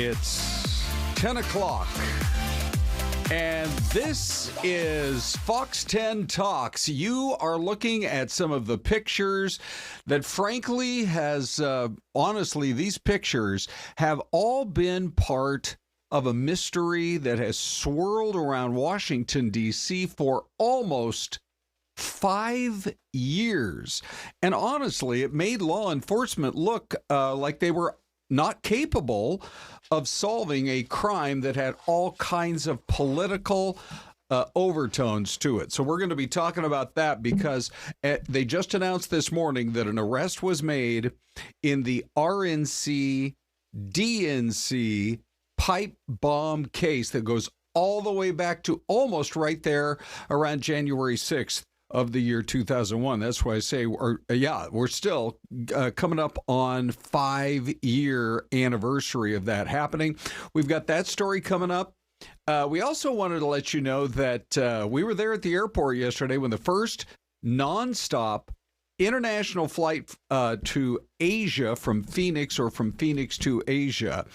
It's 10 o'clock, and this is Fox 10 Talks. You are looking at some of the pictures that, frankly, honestly, these pictures have all been part of a mystery that has swirled around Washington, D.C. for almost 5 years. And honestly, it made law enforcement look like they were not capable of solving a crime that had all kinds of political overtones to it. So we're going to be talking about that because they just announced this morning that an arrest was made in the RNC DNC pipe bomb case that goes all the way back to almost right there around January 6th. Of the year 2001. That's why I say we're still coming up on 5-year anniversary of that happening. We've got that story coming up. We also wanted to let you know that we were there at the airport yesterday when the first nonstop international flight to Asia from Phoenix to Asia.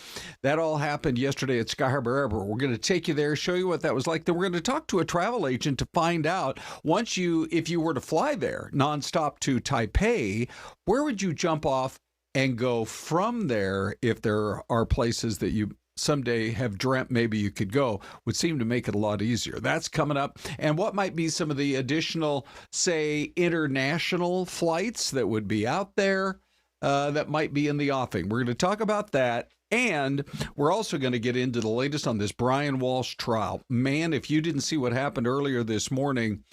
That all happened yesterday at Sky Harbor Airport. We're going to take you there, show you what that was like. Then we're going to talk to a travel agent to find out if you were to fly there nonstop to Taipei, where would you jump off and go from there if there are places that you someday have dreamt maybe you could go, would seem to make it a lot easier. That's coming up. And what might be some of the additional, say, international flights that would be out there that might be in the offing. We're going to talk about that. And we're also going to get into the latest on this Brian Walsh trial. Man, if you didn't see what happened earlier this morning,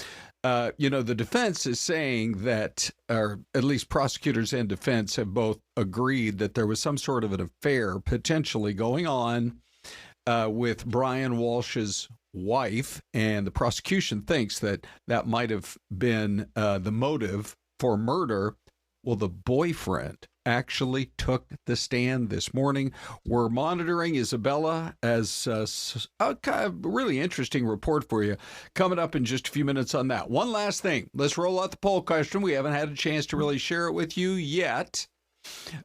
the defense is saying that, or at least prosecutors and defense have both agreed that there was some sort of an affair potentially going on with Brian Walsh's wife. And the prosecution thinks that that might have been the motive for murder. Well, the boyfriend actually took the stand this morning. We're monitoring Isabella as a kind of really interesting report for you coming up in just a few minutes on that. One last thing. Let's roll out the poll question. We haven't had a chance to really share it with you yet.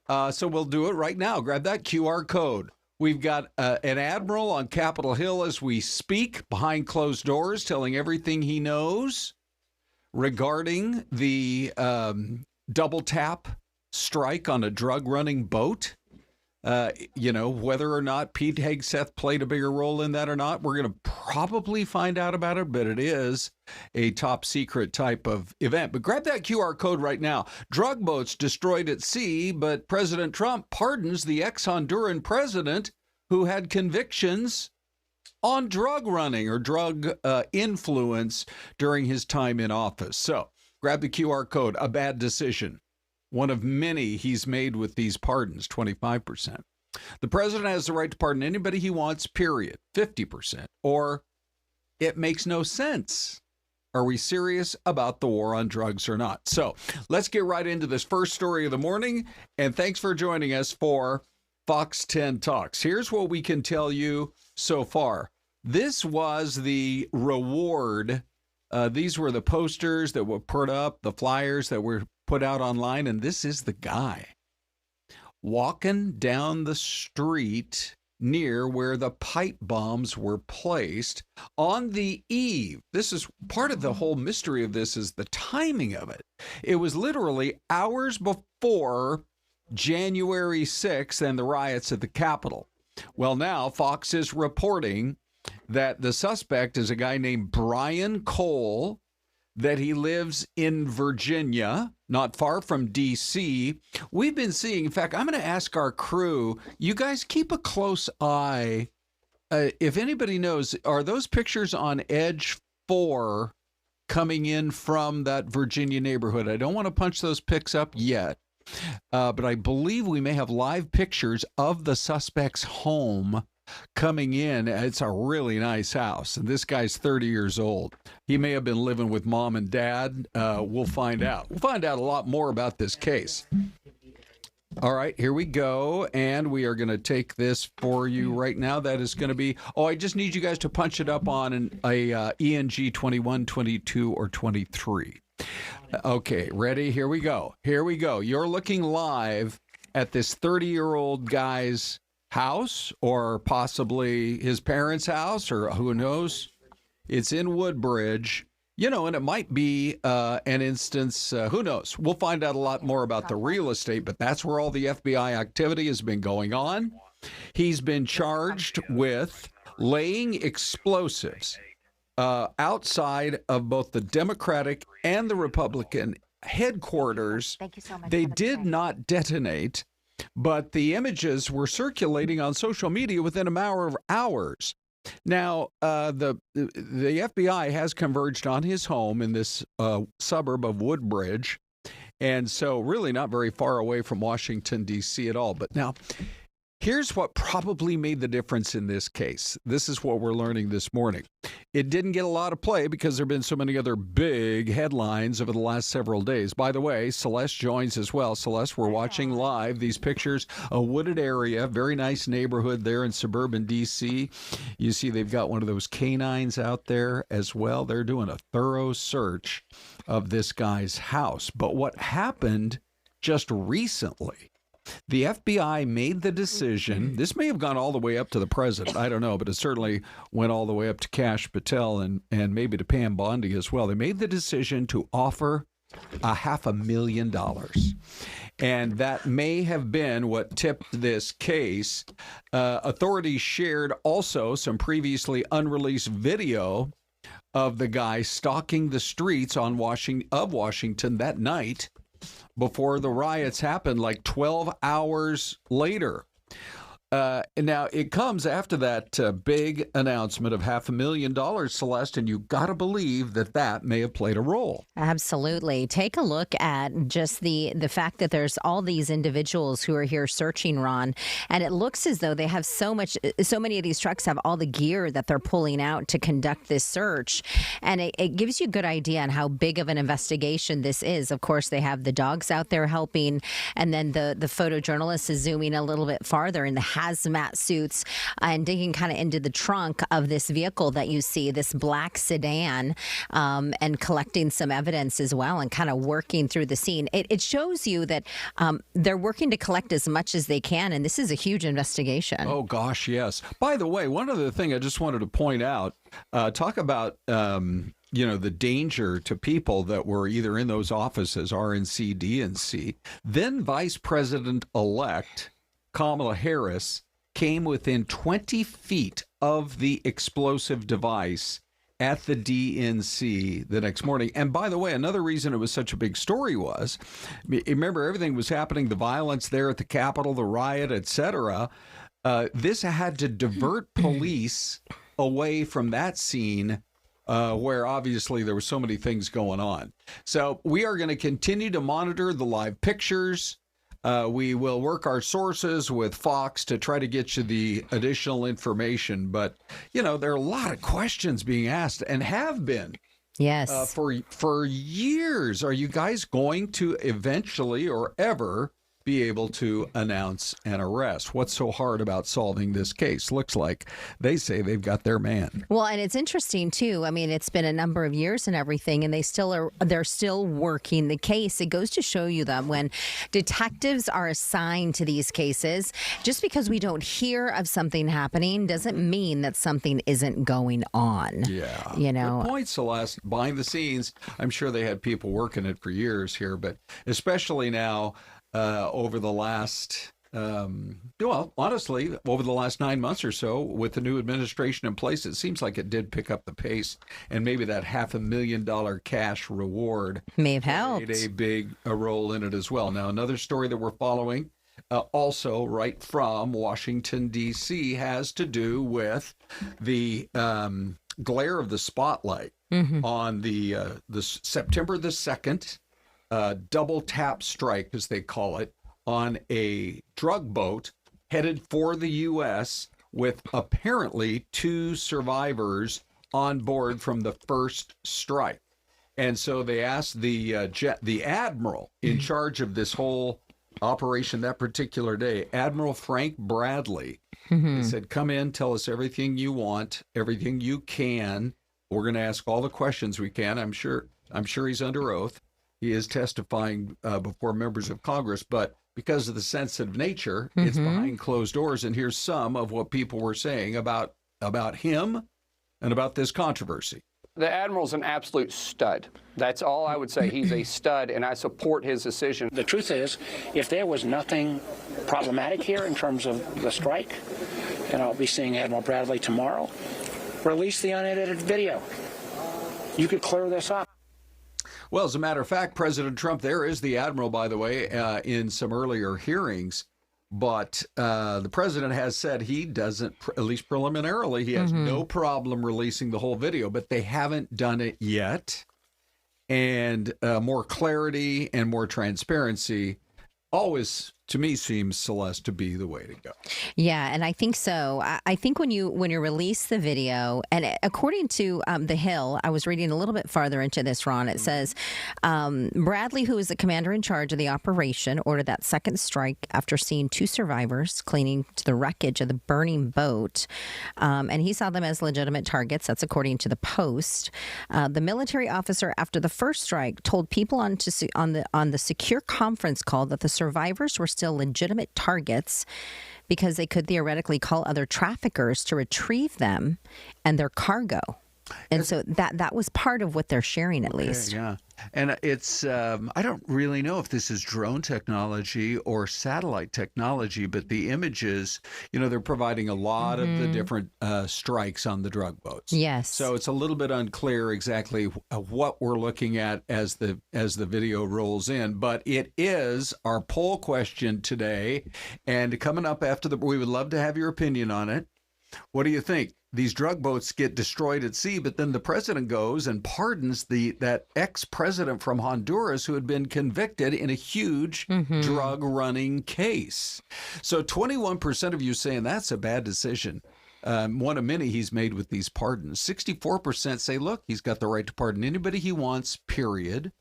So we'll do it right now. Grab that QR code. We've got an admiral on Capitol Hill as we speak behind closed doors, telling everything he knows regarding the double tap strike on a drug-running boat. Whether or not Pete Hegseth played a bigger role in that or not, we're going to probably find out about it, but it is a top-secret type of event. But grab that QR code right now. Drug boats destroyed at sea, but President Trump pardons the ex-Honduran president who had convictions on drug running or drug influence during his time in office. So grab the QR code. A bad decision. One of many he's made with these pardons, 25%. The president has the right to pardon anybody he wants, period, 50%. Or it makes no sense. Are we serious about the war on drugs or not? So let's get right into this first story of the morning. And thanks for joining us for Fox 10 Talks. Here's what we can tell you so far. This was the reward. These were the posters that were put up, the flyers that were put out online, and this is the guy walking down the street near where the pipe bombs were placed on the eve. This is part of the whole mystery of this, is the timing of it. It was literally hours before January 6th and the riots at the Capitol. Well, now Fox is reporting that the suspect is a guy named Brian Cole, that he lives in Virginia, not far from D.C. We've been seeing, in fact, I'm going to ask our crew, you guys keep a close eye. If anybody knows, are those pictures on Edge 4 coming in from that Virginia neighborhood? I don't want to punch those pics up yet, but I believe we may have live pictures of the suspect's home coming in. It's a really nice house, and this guy's 30 years old. He may have been living with mom and dad. We'll find out. We'll find out a lot more about this case. All right, here we go, and we are going to take this for you right now. That is going to be, I just need you guys to punch it up on a ENG 21, 22, or 23. Okay, ready? Here we go. Here we go. You're looking live at this 30-year-old guy's house or possibly his parents' house, or who knows. It's in Woodbridge. And it might be an instance, who knows? We'll find out a lot more about the real estate, but that's where all the FBI activity has been going on. He's been charged with laying explosives outside of both the Democratic and the Republican headquarters. Thank you so much. They did not detonate, but the images were circulating on social media within a matter of hours. Now, the FBI has converged on his home in this suburb of Woodbridge, and so really not very far away from Washington, D.C. at all. But now, here's what probably made the difference in this case. This is what we're learning this morning. It didn't get a lot of play because there have been so many other big headlines over the last several days. By the way, Syleste joins as well. Syleste, we're watching live these pictures, a wooded area, very nice neighborhood there in suburban D.C. You see they've got one of those canines out there as well. They're doing a thorough search of this guy's house. But what happened just recently, the FBI made the decision, this may have gone all the way up to the president, I don't know, but it certainly went all the way up to Kash Patel and maybe to Pam Bondi as well. They made the decision to offer $500,000. And that may have been what tipped this case. Authorities shared also some previously unreleased video of the guy stalking the streets of Washington that night before the riots happened, like 12 hours later. Now, it comes after that big announcement of $500,000, Syleste, and you got to believe that may have played a role. Absolutely. Take a look at just the fact that there's all these individuals who are here searching, Ron, and it looks as though they have so many of these trucks have all the gear that they're pulling out to conduct this search, and it gives you a good idea on how big of an investigation this is. Of course, they have the dogs out there helping, and then the photojournalist is zooming a little bit farther in the hazmat suits and digging kind of into the trunk of this vehicle that you see, this black sedan, and collecting some evidence as well and kind of working through the scene. It shows you that they're working to collect as much as they can, and this is a huge investigation. Oh, gosh, yes. By the way, one other thing I just wanted to point out, talk about the danger to people that were either in those offices, RNC, DNC. Then Vice President-elect Kamala Harris came within 20 feet of the explosive device at the DNC the next morning. And by the way, another reason it was such a big story was, remember, everything was happening, the violence there at the Capitol, the riot, etc. This had to divert police away from that scene where obviously there were so many things going on. So we are going to continue to monitor the live pictures. We will work our sources with Fox to try to get you the additional information. But, there are a lot of questions being asked and have been. Yes. For years. Are you guys going to eventually or ever be able to announce an arrest? What's so hard about solving this case? Looks like they say they've got their man. Well, and it's interesting too. I mean, it's been a number of years and everything, and they're still working the case. It goes to show you that when detectives are assigned to these cases, just because we don't hear of something happening doesn't mean that something isn't going on. Yeah. Good point, Celeste. Behind the scenes, I'm sure they had people working it for years here, but especially now, over the last, honestly, over the last 9 months or so, with the new administration in place, it seems like it did pick up the pace, and maybe that $500,000 cash reward may have helped. Played a big role in it as well. Now, another story that we're following, also right from Washington, D.C., has to do with the glare of the spotlight on the September the 2nd. Double tap strike, as they call it, on a drug boat headed for the U.S. with apparently 2 survivors on board from the first strike. And so they asked the admiral in charge of this whole operation that particular day, Admiral Frank Bradley. They said, come in, tell us everything you want, everything you can. We're going to ask all the questions we can. I'm sure he's under oath. He is testifying before members of Congress, but because of the sensitive nature, it's behind closed doors. And here's some of what people were saying about him and about this controversy. The Admiral's an absolute stud. That's all I would say. He's a stud, and I support his decision. The truth is, if there was nothing problematic here in terms of the strike, and I'll be seeing Admiral Bradley tomorrow, release the unedited video. You could clear this up. Well, as a matter of fact, President Trump, there is the Admiral, by the way, in some earlier hearings. But the president has said he doesn't, at least preliminarily, he has no problem releasing the whole video, but they haven't done it yet. And more clarity and more transparency always, to me, seems, Celeste, to be the way to go. Yeah, and I think so. I think when you release the video, and according to The Hill, I was reading a little bit farther into this, Ron, it says, Bradley, who is the commander in charge of the operation, ordered that second strike after seeing 2 survivors clinging to the wreckage of the burning boat. And he saw them as legitimate targets. That's according to the Post. The military officer, after the first strike, told people on the secure conference call that the survivors were still legitimate targets because they could theoretically call other traffickers to retrieve them and their cargo. And so that was part of what they're sharing, at least. Yeah. And it's, I don't really know if this is drone technology or satellite technology, but the images, they're providing a lot of the different strikes on the drug boats. Yes. So it's a little bit unclear exactly what we're looking at as the video rolls in. But it is our poll question today. And coming up after we would love to have your opinion on it. What do you think? These drug boats get destroyed at sea, but then the president goes and pardons that ex-president from Honduras who had been convicted in a huge drug running case. So 21% of you saying that's a bad decision. One of many he's made with these pardons. 64% say, look, he's got the right to pardon anybody he wants, period.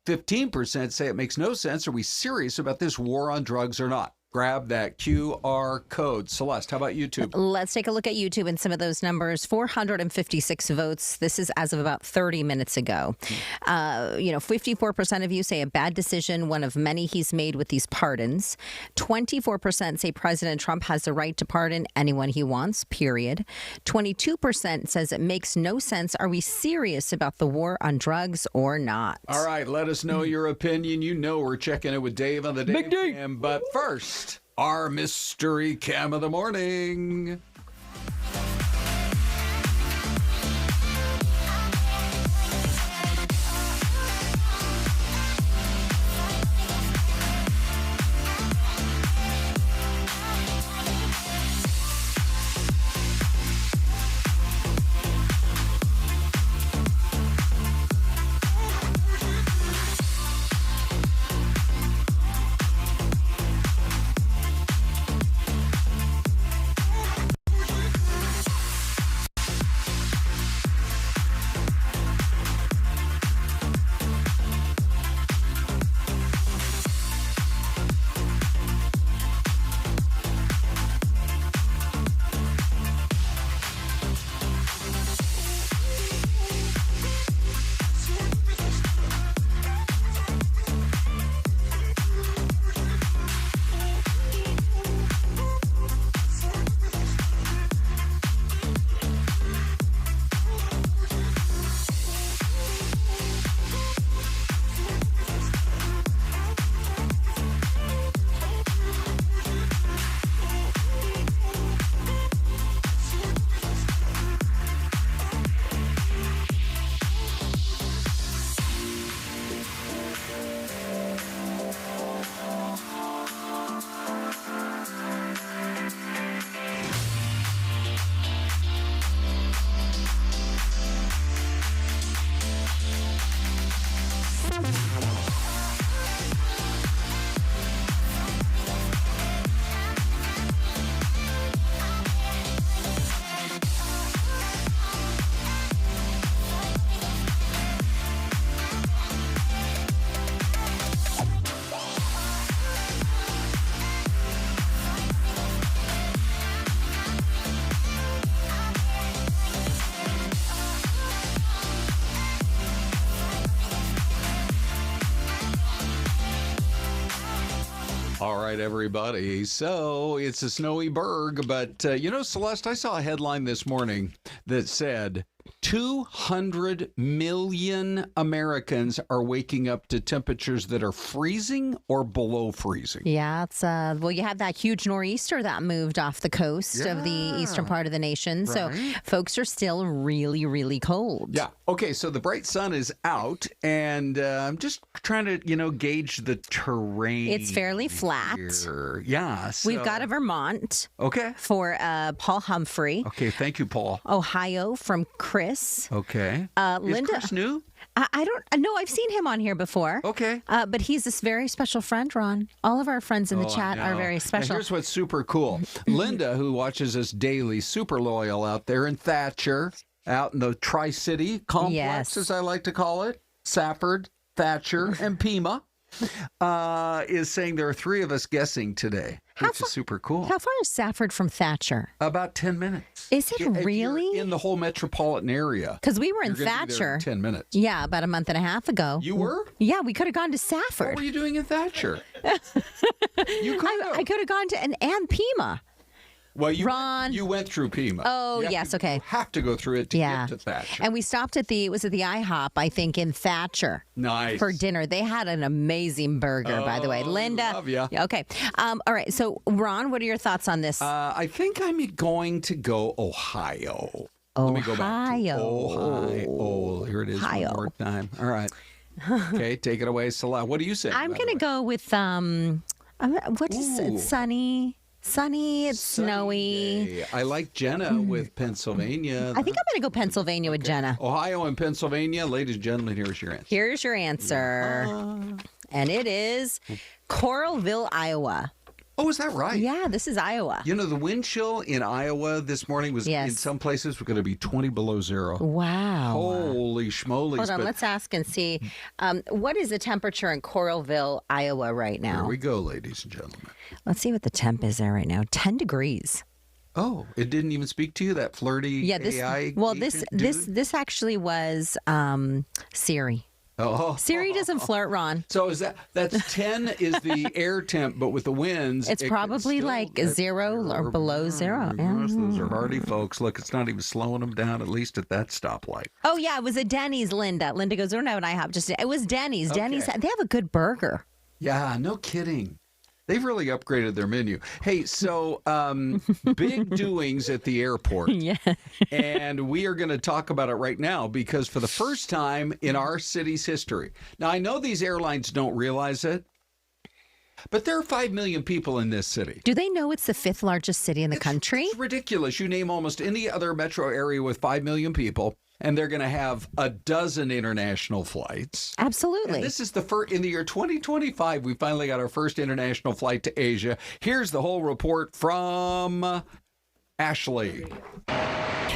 15% say it makes no sense. Are we serious about this war on drugs or not? Grab that QR code. Celeste, how about YouTube? Let's take a look at YouTube and some of those numbers. 456 votes. This is as of about 30 minutes ago. 54% of you say a bad decision, one of many he's made with these pardons. 24% say President Trump has the right to pardon anyone he wants, period. 22% says it makes no sense. Are we serious about the war on drugs or not? All right, let us know your opinion. We're checking in with Dave on the Dave Cam. But first, our mystery cam of the morning. All right, everybody. So it's a snowy Berg, but Celeste, I saw a headline this morning that said 200 million Americans are waking up to temperatures that are freezing or below freezing. Yeah, it's you have that huge nor'easter that moved off the coast of the eastern part of the nation. Right. So folks are still really, really cold. Yeah. Okay, so the bright sun is out, and I'm just trying to, gauge the terrain. It's fairly flat. Here. Yeah. So. We've got a Vermont. Okay. For Paul Humphrey. Okay, thank you, Paul. Ohio from Chris. Okay. Linda. Is Chris new? I don't know. I've seen him on here before. Okay. But he's this very special friend, Ron. All of our friends in the chat are very special. Now here's what's super cool. Linda, who watches us daily, super loyal out there in Thatcher, out in the Tri-City complex, as I like to call it, Safford, Thatcher, and Pima, is saying there are three of us guessing today, which is super cool. How far is Safford from Thatcher? About 10 minutes. Is it really? You're in the whole metropolitan area. Because we were in Thatcher. In 10 minutes. Yeah, about a month and a half ago. You were? Yeah, we could have gone to Safford. What were you doing in Thatcher? You could have. I could have gone to and Pima. Well, you went through Pima. Oh, yes, okay. You have to go through it to get to Thatcher. And we stopped at the IHOP, I think, in Thatcher. Nice. For dinner. They had an amazing burger, by the way. Linda. Love ya. Okay. All right. So, Ron, what are your thoughts on this? I think I'm going to go Ohio. Let me go back to Ohio. Here it is one more time. All right. Okay, take it away, Salah. What do you say? I'm going to go with, what is it? Sunny, it's snowy. Day. I like Jenna with Pennsylvania. I think I'm going to go Pennsylvania with Jenna. Ohio and Pennsylvania. Ladies and gentlemen, here's your answer. Here's your answer. And it is Coralville, Iowa. Oh, is that right? Yeah, this is Iowa. The wind chill in Iowa this morning was in some places going to be 20 below zero. Wow. Holy schmoly. Hold on, let's ask and see. What is the temperature in Coralville, Iowa right now? Here we go, ladies and gentlemen. Let's see what the temp is there right now. 10 degrees. Oh, it didn't even speak to you, that flirty AI this actually was Siri. Oh. Siri doesn't flirt, Ron. So that's 10 is the air temp, but with the winds, it's probably like 0 or below 0. Yes, those are hardy folks. Look, it's not even slowing them down, at least at that stoplight. Oh yeah, it was a Denny's. Linda goes, "I don't have an IHOP." It was Denny's. Okay. Denny's. They have a good burger. Yeah, no kidding. They've really upgraded their menu. Hey, so big doings at the airport. Yeah. And we are going to talk about it right now because for the first time in our city's history. Now, I know these airlines don't realize it, but there are 5 million people in this city. Do they know it's the 5th largest city in the country? It's ridiculous. You name almost any other metro area with 5 million people, and they're going to have a dozen international flights. Absolutely. And this is the first, in the year 2025, we finally got our first international flight to Asia. Here's the whole report from Ashlie.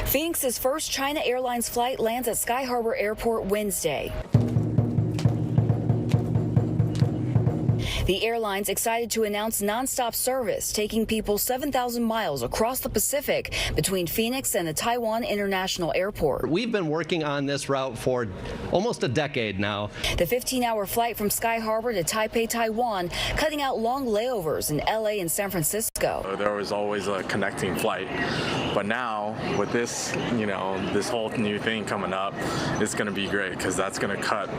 Phoenix's first China Airlines flight lands at Sky Harbor Airport Wednesday. The airline's excited to announce Nonstop service, taking people 7,000 miles across the Pacific between Phoenix and the Taiwan International Airport. We've been working on this route for almost a decade now. The 15-hour flight from Sky Harbor to Taipei, Taiwan, cutting out long layovers in LA and San Francisco. There was always a connecting flight, but now with this, this whole new thing coming up, it's going to be great because that's going to cut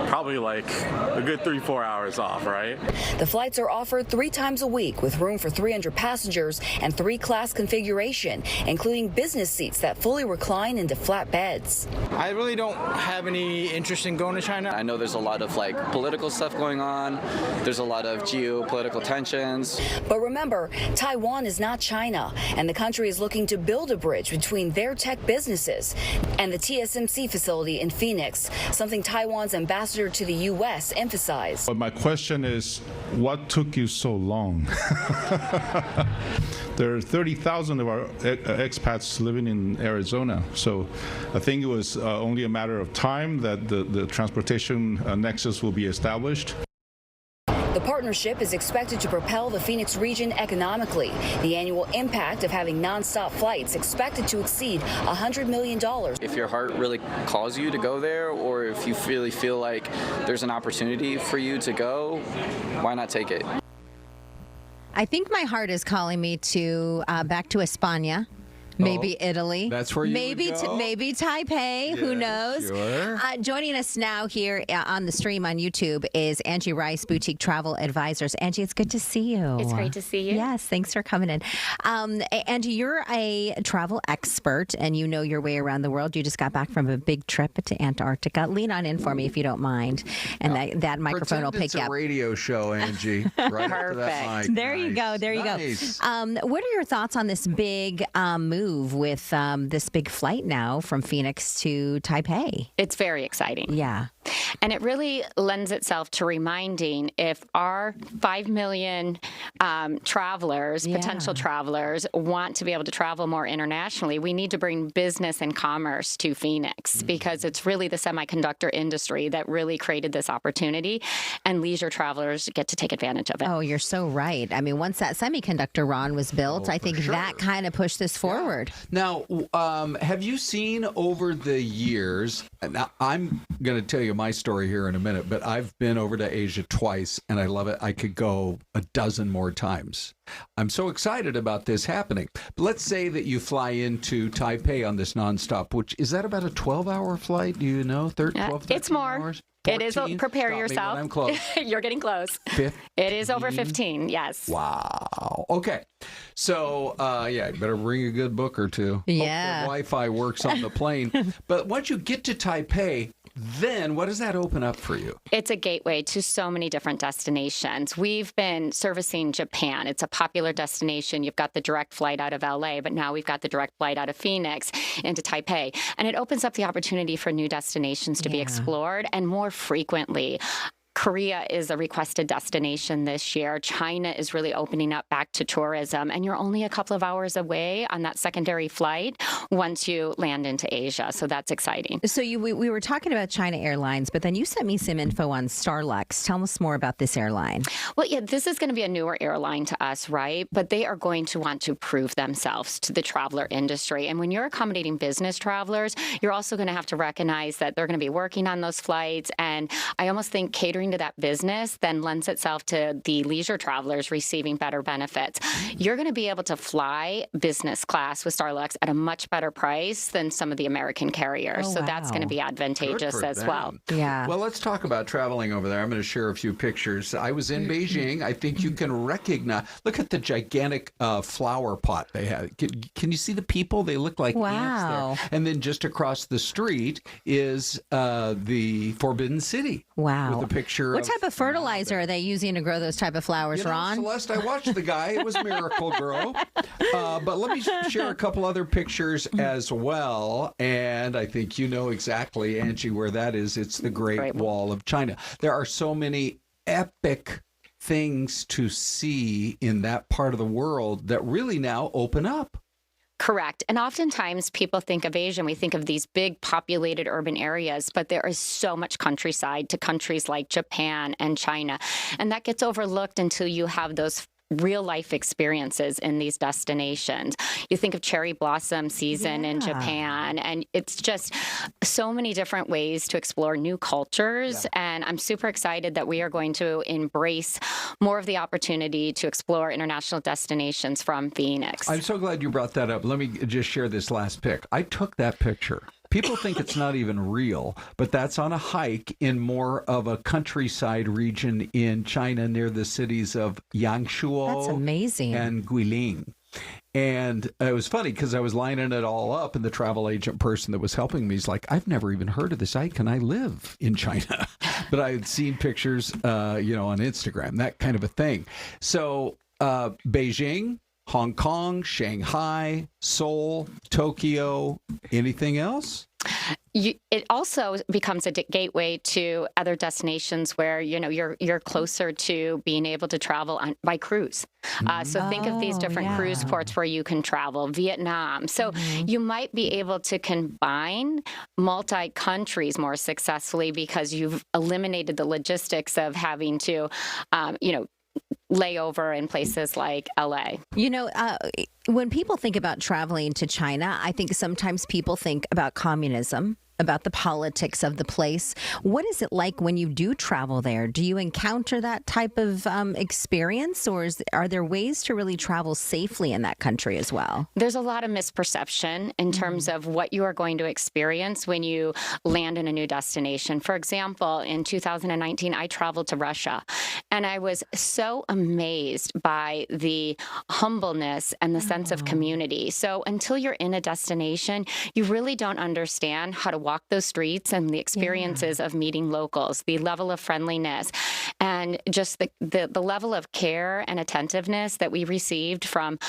probably like a good 3-4 hours off, right? The flights are offered 3 times a week with room for 300 passengers and 3-class configuration, including business seats that fully recline into flat beds. I really don't have any interest in going to China. I know there's a lot of political stuff going on. There's a lot of geopolitical tensions. But remember, Taiwan is not China, and the country is looking to build a bridge between their tech businesses and the TSMC facility in Phoenix, something Taiwan's ambassador to the U.S. emphasized. But my question is, what took you so long? There are 30,000 of our expats living in Arizona, so I think it was only a matter of time that the transportation nexus will be established. The partnership is expected to propel the Phoenix region economically. The annual impact of having nonstop flights expected to exceed $100 million. If your heart really calls you to go there, or if you really feel like there's an opportunity for you to go, why not take it? I think my heart is calling me to back to España. Maybe Italy. That's where you maybe would go? Maybe Taipei. Who knows? Sure. Joining us now here on the stream on YouTube is Ashlie Rice, Boutique Travel Advisors. Angie, it's good to see you. It's great to see you. Yes, thanks for coming in. Angie, you're a travel expert and you know your way around the world. You just got back from a big trip to Antarctica. Lean on in for me if you don't mind, and that microphone will pick you up. It's a radio show, Angie. Right Perfect. That mic. There you go. There you go. What are your thoughts on this big move with this big flight now from Phoenix to Taipei? It's very exciting. Yeah. And it really lends itself to reminding if our 5 million travelers, potential travelers, want to be able to travel more internationally, we need to bring business and commerce to Phoenix because it's really the semiconductor industry that really created this opportunity, and leisure travelers get to take advantage of it. Oh, you're so right. I mean, once that semiconductor run was built, I think that kind of pushed this forward. Now, have you seen over the years, now I'm going to tell you my story here in a minute, but I've been over to Asia twice and I love it. I could go a dozen more times. I'm so excited about this happening. But let's say that you fly into Taipei on this Nonstop, which is that about a 12-hour flight? Do you know? 12, it's more. Hours? It is. Prepare Stop yourself. Me when I'm close. You're getting close. 15? It is over 15. Yes. Wow. Okay. So, you better bring a good book or two. Yeah. Hope the Wi-Fi works on the plane. But once you get to Taipei, then what does that open up for you? It's a gateway to so many different destinations. We've been servicing Japan. It's a popular destination. You've got the direct flight out of LA, but now we've got the direct flight out of Phoenix into Taipei. And it opens up the opportunity for new destinations to be explored and more frequently. Korea is a requested destination this year. China is really opening up back to tourism. And you're only a couple of hours away on that secondary flight once you land into Asia. So that's exciting. So we were talking about China Airlines, but then you sent me some info on Starlux. Tell us more about this airline. Well, yeah, this is going to be a newer airline to us, right? But they are going to want to prove themselves to the traveler industry. And when you're accommodating business travelers, you're also going to have to recognize that they're going to be working on those flights. And I almost think catering to that business then lends itself to the leisure travelers receiving better benefits. You're going to be able to fly business class with Starlux at a much better price than some of the American carriers. So that's going to be advantageous as well. Yeah. Well, let's talk about traveling over there. I'm going to share a few pictures. I was in Beijing. I think you can recognize. Look at the gigantic flower pot they have. Can you see the people? They look like ants there. And then just across the street is the Forbidden City. Wow. With a picture. What type of fertilizer are they using to grow those type of flowers, Ron? Celeste, I watched the guy. It was Miracle Grow. But let me share a couple other pictures as well. And I think you know exactly, Angie, where that is. It's the Great Wall of China. There are so many epic things to see in that part of the world that really now open up. Correct. And oftentimes people think of Asia and we think of these big populated urban areas, but there is so much countryside to countries like Japan and China. And that gets overlooked until you have those real life experiences in these destinations. You think of cherry blossom season in Japan, and it's just so many different ways to explore new cultures. And I'm super excited that we are going to embrace more of the opportunity to explore international destinations from Phoenix. I'm so glad you brought that up. Let me just share this last pic. I took that picture. People think it's not even real, but that's on a hike in more of a countryside region in China near the cities of Yangshuo That's amazing. and Guilin. And it was funny because I was lining it all up, and the travel agent person that was helping me is like, I've never even heard of this site. Can I live in China? But I had seen pictures, on Instagram, that kind of a thing. So Beijing, Hong Kong, Shanghai, Seoul, Tokyo, anything else? It also becomes a gateway to other destinations where, you're closer to being able to travel by cruise. So think of these different cruise ports where you can travel. Vietnam. So you might be able to combine multi-countries more successfully because you've eliminated the logistics of having to, layover in places like LA. When people think about traveling to China, I think sometimes people think about communism. about the politics of the place. What is it like when you do travel there? Do you encounter that type of experience, or are there ways to really travel safely in that country as well? There's a lot of misperception in terms of what you are going to experience when you land in a new destination. For example, in 2019, I traveled to Russia, and I was so amazed by the humbleness and the sense of community. So until you're in a destination, you really don't understand how to walk those streets and the experiences of meeting locals, the level of friendliness, and just the level of care and attentiveness that we received from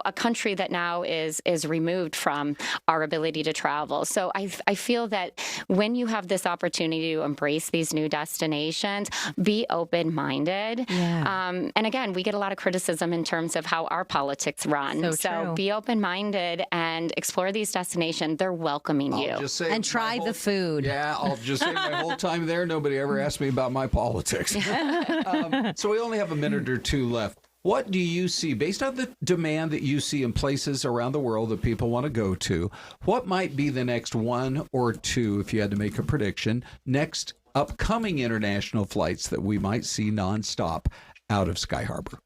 a country that now is removed from our ability to travel. So I feel that when you have this opportunity to embrace these new destinations, be open-minded. Yeah. And again, we get a lot of criticism in terms of how our politics run. So be open-minded and explore these destinations. They're welcoming you. And try the food. Yeah, I'll just say my whole time there, nobody ever asked me about my politics. So we only have a minute or two left. What do you see, based on the demand that you see in places around the world that people want to go to, what might be the next one or two, if you had to make a prediction, next upcoming international flights that we might see nonstop out of Sky Harbor?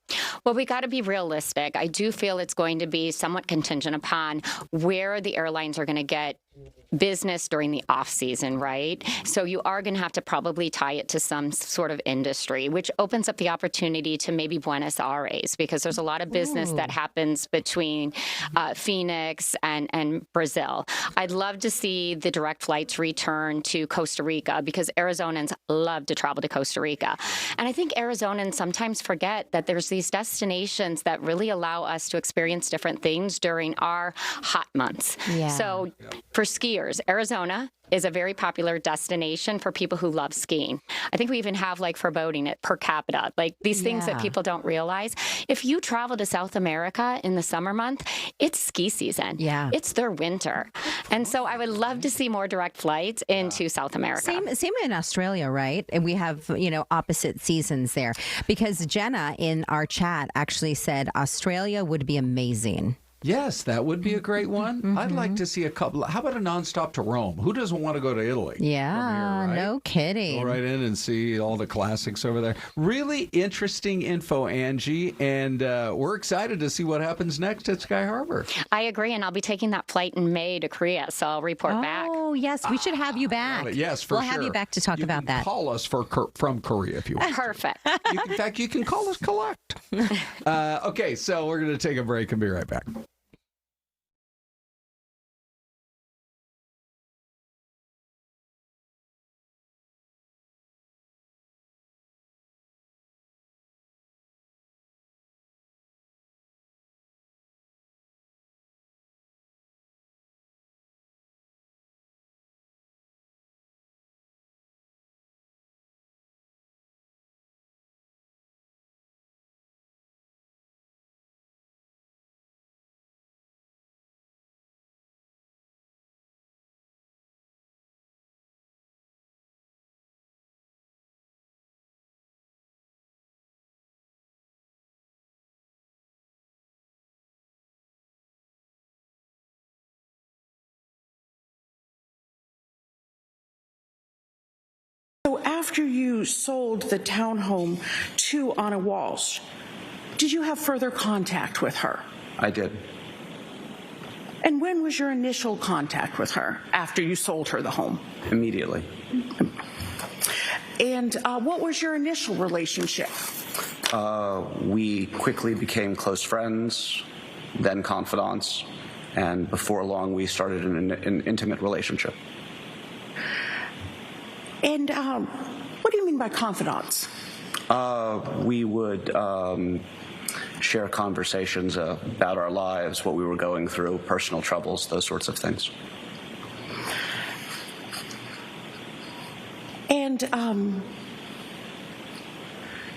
Well, we got to be realistic. I do feel it's going to be somewhat contingent upon where the airlines are going to get business during the off season, right? So you are going to have to probably tie it to some sort of industry, which opens up the opportunity to maybe Buenos Aires, because there's a lot of business that happens between Phoenix and Brazil. I'd love to see the direct flights return to Costa Rica, because Arizonans love to travel to Costa Rica. And I think Arizonans sometimes forget that there's these destinations that really allow us to experience different things during our hot months. Yeah. So for skiers, Arizona is a very popular destination for people who love skiing. I think we even have foreboding it per capita, these things that people don't realize. If you travel to South America in the summer month, it's ski season. Yeah. It's their winter. And so I would love to see more direct flights into South America. Same in Australia, right? And we have, opposite seasons there, because Jenna in our chat actually said Australia would be amazing. Yes, that would be a great one. Mm-hmm. I'd like to see a couple. How about a nonstop to Rome? Who doesn't want to go to Italy? Yeah, here, right? No kidding. Go right in and see all the classics over there. Really interesting info, Angie, and we're excited to see what happens next at Sky Harbor. I agree, and I'll be taking that flight in May to Korea, so I'll report back. Oh, yes, we should have you back. Yes, for sure. We'll have you back to talk about that. Call us from Korea if you want. Perfect. In fact, you can call us collect. Okay, so we're going to take a break and be right back. So after you sold the townhome to Anna Walsh, did you have further contact with her? I did. And when was your initial contact with her after you sold her the home? Immediately. And what was your initial relationship? We quickly became close friends, then confidants, and before long we started an intimate relationship. And what do you mean by confidants? We would share conversations about our lives, what we were going through, personal troubles, those sorts of things. And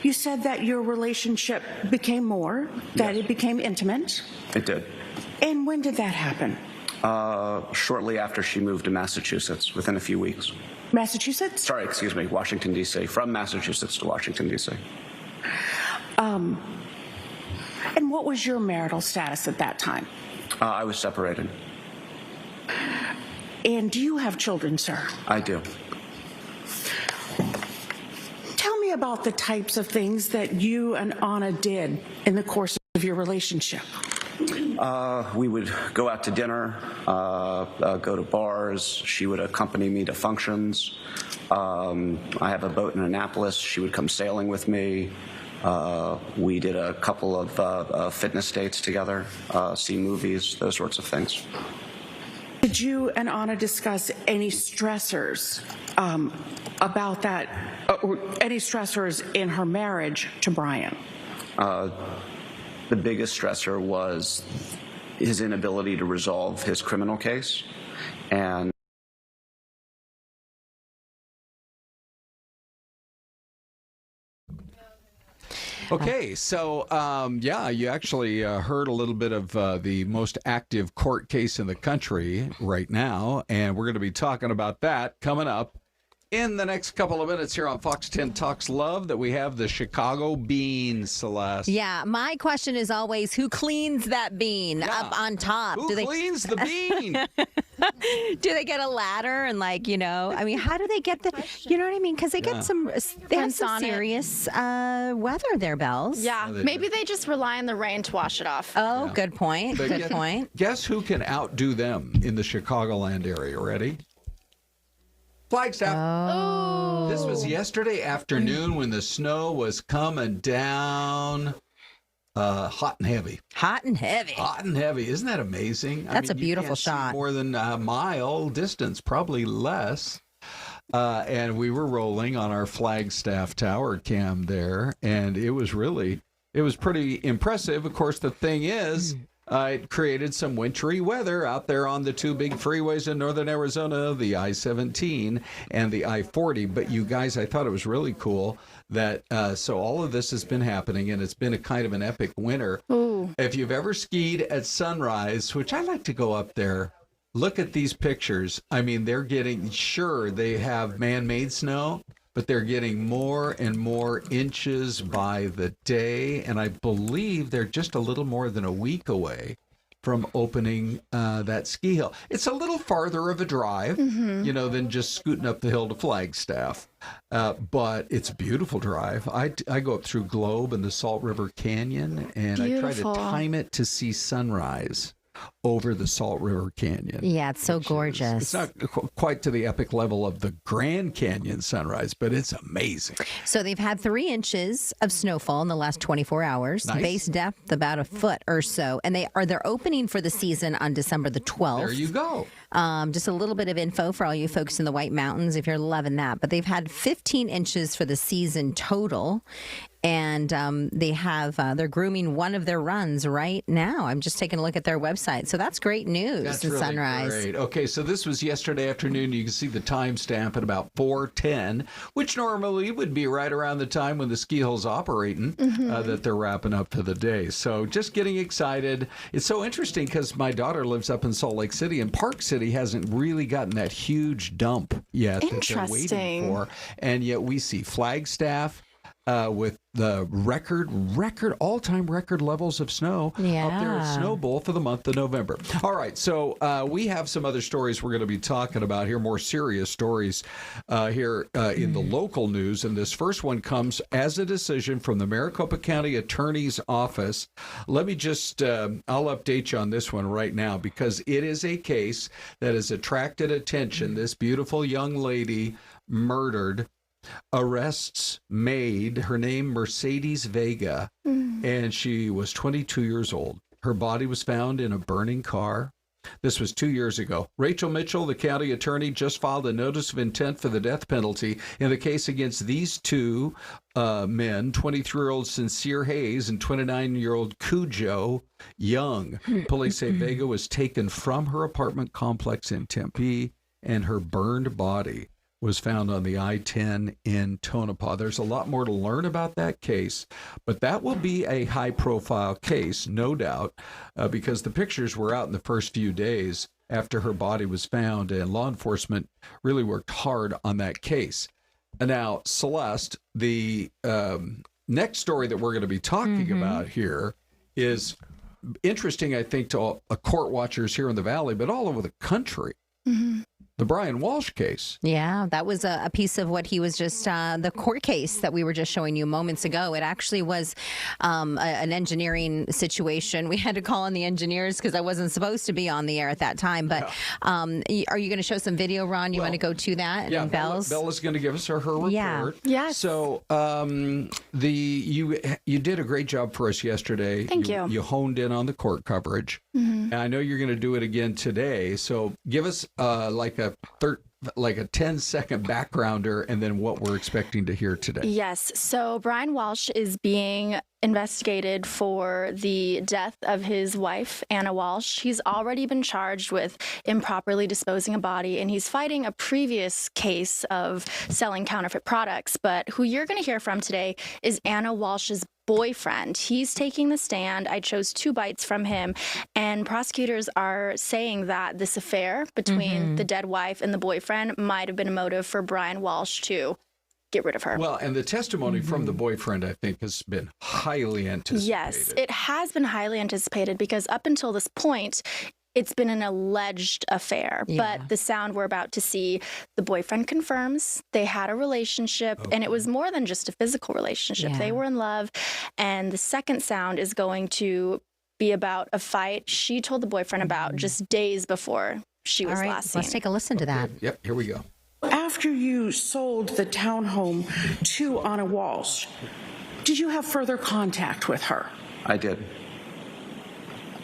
you said that your relationship became more, that it became intimate. It did. And when did that happen? Shortly after she moved to Massachusetts, within a few weeks. Massachusetts? Sorry, excuse me, Washington, D.C., from Massachusetts to Washington, D.C. And what was your marital status at that time? I was separated. And do you have children, sir? I do. Tell me about the types of things that you and Anna did in the course of your relationship. We would go out to dinner, go to bars. She would accompany me to functions. I have a boat in Annapolis. She would come sailing with me. We did a couple of fitness dates together, see movies, those sorts of things. Did you and Anna discuss any stressors about that, or any stressors in her marriage to Brian? The biggest stressor was his inability to resolve his criminal case, and Okay, so yeah, you actually heard a little bit of the most active court case in the country right now, and we're going to be talking about that coming up in the next couple of minutes here on Fox 10 Talks Love. That we have the Chicago bean, Celeste. Yeah, my question is always, who cleans that bean up on top? Who cleans the bean? Do they get a ladder and I mean, how do they get the, you know what I mean? Because they get they have some serious weather there, Bells. Yeah, maybe they just rely on the rain to wash it off. Oh, good point. But Good point. Guess who can outdo them in the Chicagoland area? Ready? Flagstaff. Oh. This was yesterday afternoon when the snow was coming down hot and heavy. Hot and heavy. Hot and heavy. Isn't that amazing? That's a beautiful shot. More than a mile distance, probably less. And we were rolling on our Flagstaff tower cam there, and it was pretty impressive. Of course, the thing is, it created some wintry weather out there on the two big freeways in northern Arizona, the I-17 and the I-40. But you guys, I thought it was really cool that so all of this has been happening, and it's been a kind of an epic winter. Ooh. If you've ever skied at Sunrise, which I like to go up there, look at these pictures. I mean, they're getting, sure, they have man-made snow, but they're getting more and more inches by the day. And I believe they're just a little more than a week away from opening that ski hill. It's a little farther of a drive, than just scooting up the hill to Flagstaff. But it's a beautiful drive. I go up through Globe and the Salt River Canyon, and I try to time it to see sunrise over the Salt River Canyon. Yeah, it's so gorgeous. It's not quite to the epic level of the Grand Canyon sunrise, but it's amazing. So they've had 3 inches of snowfall in the last 24 hours. Nice. Base depth about a foot or so, and they're opening for the season on December the 12th. There you go. Just a little bit of info for all you folks in the White Mountains if you're loving that. But they've had 15 inches for the season total. And they're grooming one of their runs right now. I'm just taking a look at their website. So that's great news. That's the really Sunrise. great. Okay, so this was yesterday afternoon. You can see the timestamp at about 4:10, which normally would be right around the time when the ski hill's operating, that they're wrapping up for the day. So just getting excited. It's so interesting because my daughter lives up in Salt Lake City, and Park City hasn't really gotten that huge dump yet that they're waiting for. And yet we see Flagstaff with the all-time record levels of snow up there at Snow Bowl for the month of November. All right, so we have some other stories we're going to be talking about here, more serious stories here in the local news. And this first one comes as a decision from the Maricopa County Attorney's Office. Let me just, I'll update you on this one right now because it is a case that has attracted attention. This beautiful young lady murdered. Arrests made. Her name Mercedes Vega, and she was 22 years old. Her body was found in a burning car. This was 2 years ago. Rachel Mitchell, the county attorney, just filed a notice of intent for the death penalty in the case against these two men, 23-year-old Sincere Hayes and 29-year-old Cujo Young. Police say Vega was taken from her apartment complex in Tempe, and her burned body was found on the I-10 in Tonopah. There's a lot more to learn about that case, but that will be a high-profile case, no doubt, because the pictures were out in the first few days after her body was found, and law enforcement really worked hard on that case. Now, Celeste, the next story that we're going to be talking about here is interesting, I think, to all court watchers here in the Valley, but all over the country. The Brian Walsh case. Yeah, that was a piece of what he was just, the court case that we were just showing you moments ago. It actually was an engineering situation. We had to call on the engineers because I wasn't supposed to be on the air at that time. But are you going to show some video, Ron? You want to go to that? Yeah, and Bella's going to give us her report. Yeah. Yes. So you did a great job for us yesterday. Thank you. You honed in on the court coverage. And I know you're going to do it again today. So give us like a 10-second backgrounder and then what we're expecting to hear today. Yes. So Brian Walsh is being investigated for the death of his wife, Anna Walsh. He's already been charged with improperly disposing a body, and he's fighting a previous case of selling counterfeit products. But who you're going to hear from today is Anna Walsh's boyfriend. He's taking the stand. I chose 2 bites from him, and prosecutors are saying that this affair between the dead wife and the boyfriend might have been a motive for Brian Walsh to get rid of her. Well, and the testimony from the boyfriend, I think, has been highly anticipated. Yes, it has been highly anticipated because up until this point, it's been an alleged affair. But the sound we're about to see, the boyfriend confirms they had a relationship, and it was more than just a physical relationship. They were in love. And the second sound is going to be about a fight she told the boyfriend about just days before she was last seen. Let's take a listen to that. Yep, here we go. After you sold the townhome to Anna Walsh, did you have further contact with her? I did.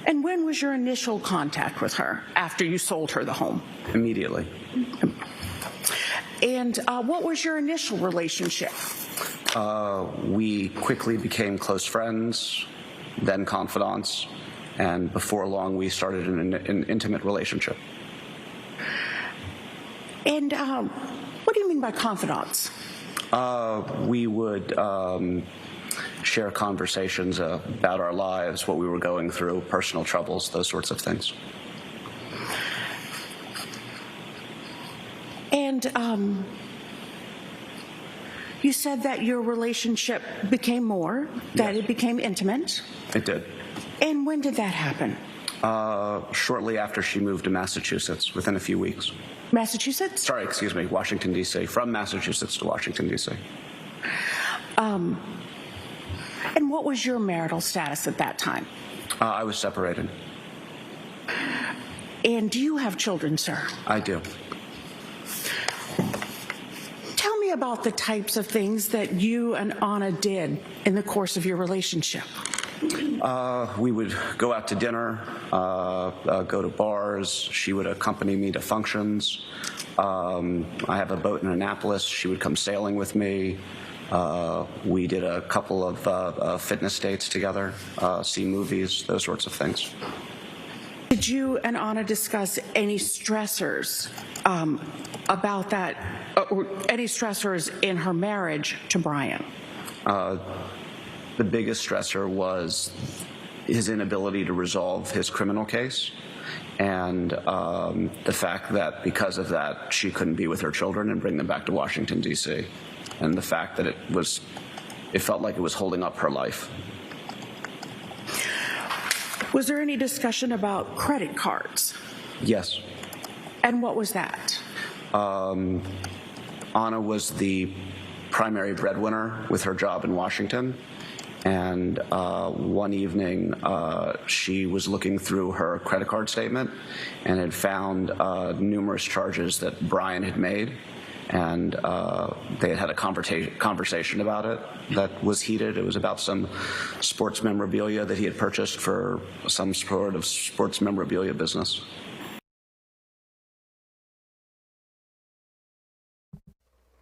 And when was your initial contact with her after you sold her the home? Immediately. And what was your initial relationship? We quickly became close friends, then confidants, and before long we started an intimate relationship. And what do you mean by confidants? We would share conversations about our lives, what we were going through, personal troubles, those sorts of things. And you said that your relationship became more, that it became intimate. It did. And when did that happen? Shortly after she moved to Massachusetts, within a few weeks. Massachusetts? Sorry, excuse me, Washington, D.C. From Massachusetts to Washington, D.C. And what was your marital status at that time? I was separated. And do you have children, sir? I do. Tell me about the types of things that you and Anna did in the course of your relationship. We would go out to dinner, go to bars. She would accompany me to functions. I have a boat in Annapolis. She would come sailing with me. We did a couple of fitness dates together, see movies, those sorts of things. Did you and Anna discuss any stressors about that, or any stressors in her marriage to Brian? The biggest stressor was his inability to resolve his criminal case, and the fact that because of that, she couldn't be with her children and bring them back to Washington, D.C., and the fact that it felt like it was holding up her life. Was there any discussion about credit cards? Yes. And what was that? Anna was the primary breadwinner with her job in Washington. And one evening, she was looking through her credit card statement and had found numerous charges that Brian had made. And they had had a conversation about it that was heated. It was about some sports memorabilia that he had purchased for some sort of sports memorabilia business.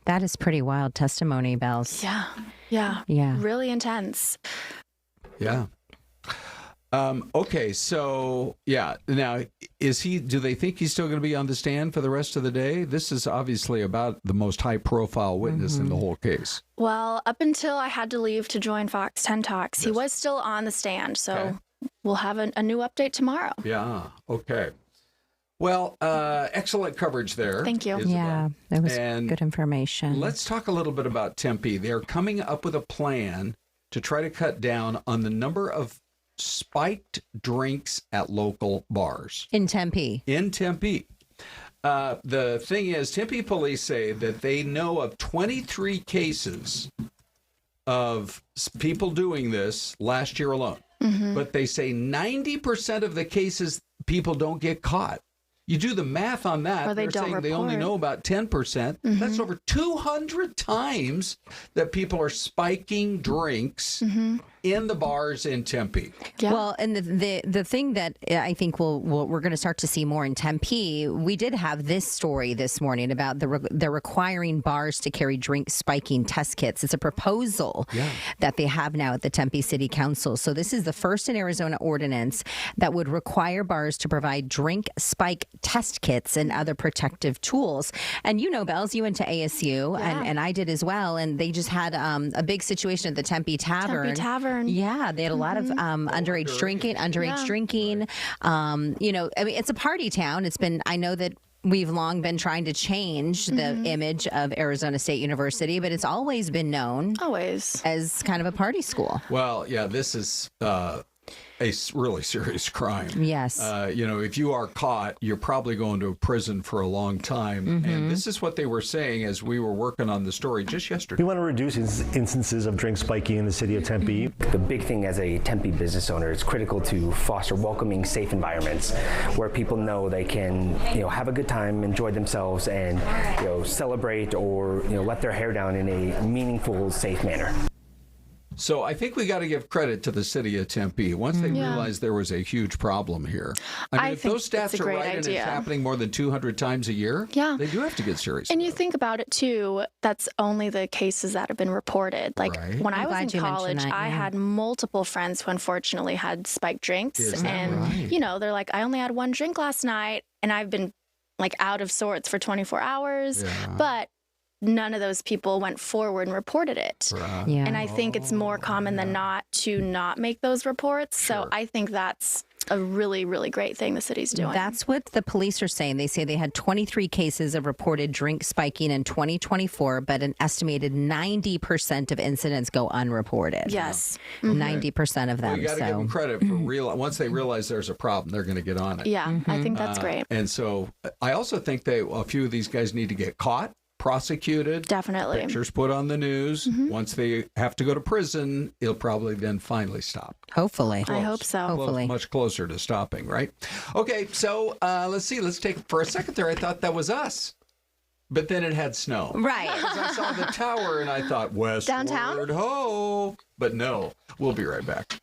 That is pretty wild testimony, Bells. Yeah. Really intense. Yeah. Okay, so now do they think he's still going to be on the stand for the rest of the day? This is obviously about the most high profile witness in the whole case. Well, up until I had to leave to join Fox 10 Talks, he was still on the stand. So we'll have a new update tomorrow. Yeah. Okay. Well, excellent coverage there. Thank you. Isabel. Yeah, that was good information. Let's talk a little bit about Tempe. They're coming up with a plan to try to cut down on the number of spiked drinks at local bars. In Tempe. The thing is, Tempe police say that they know of 23 cases of people doing this last year alone. But they say 90% of the cases, people don't get caught. You do the math on that, or they're saying they only know about 10%. That's over 200 times that people are spiking drinks in the bars in Tempe. Yeah. Well, and the thing that I think we're going to start to see more in Tempe, we did have this story this morning about they're requiring bars to carry drink spiking test kits. It's a proposal that they have now at the Tempe City Council. So this is the first in Arizona ordinance that would require bars to provide drink spike test kits and other protective tools. And Bells, you went to ASU, and I did as well. And they just had a big situation at the Tempe Tavern. Yeah, they had a lot of underage drinking. It's a party town. I know that we've long been trying to change the image of Arizona State University, but it's always been known as kind of a party school. Well, yeah, this is a really serious crime. Yes. If you are caught, you're probably going to prison for a long time. And this is what they were saying as we were working on the story just yesterday. We want to reduce instances of drink spiking in the city of Tempe. The big thing as a Tempe business owner, it's critical to foster welcoming, safe environments where people know they can, have a good time, enjoy themselves, and, celebrate or, let their hair down in a meaningful, safe manner. So I think we got to give credit to the city of Tempe. Once they realized there was a huge problem here. I mean, if those stats are right and it's happening more than 200 times a year, they do have to get serious. And you think about it, too, that's only the cases that have been reported. Like, when I was in college, I had multiple friends who unfortunately had spiked drinks. And, they're like, I only had one drink last night, and I've been, out of sorts for 24 hours. But none of those people went forward and reported it. And I think it's more common than not to not make those reports. So I think that's a really, really great thing the city's doing. That's what the police are saying. They say they had 23 cases of reported drink spiking in 2024, but an estimated 90% of incidents go unreported. Yes. 90% of them. Well, you got to give them credit for once they realize there's a problem, they're going to get on it. Yeah, I think that's great. And so I also think a few of these guys need to get caught, prosecuted, definitely pictures put on the news. Once they have to go to prison, it'll probably then finally stop. Hopefully. I hope so. Hopefully. Much closer to stopping, right? Okay, so let's see. Let's take, for a second there, I thought that was us. But then it had snow. Right. I saw the tower and I thought, westward, downtown? Ho! But no, we'll be right back.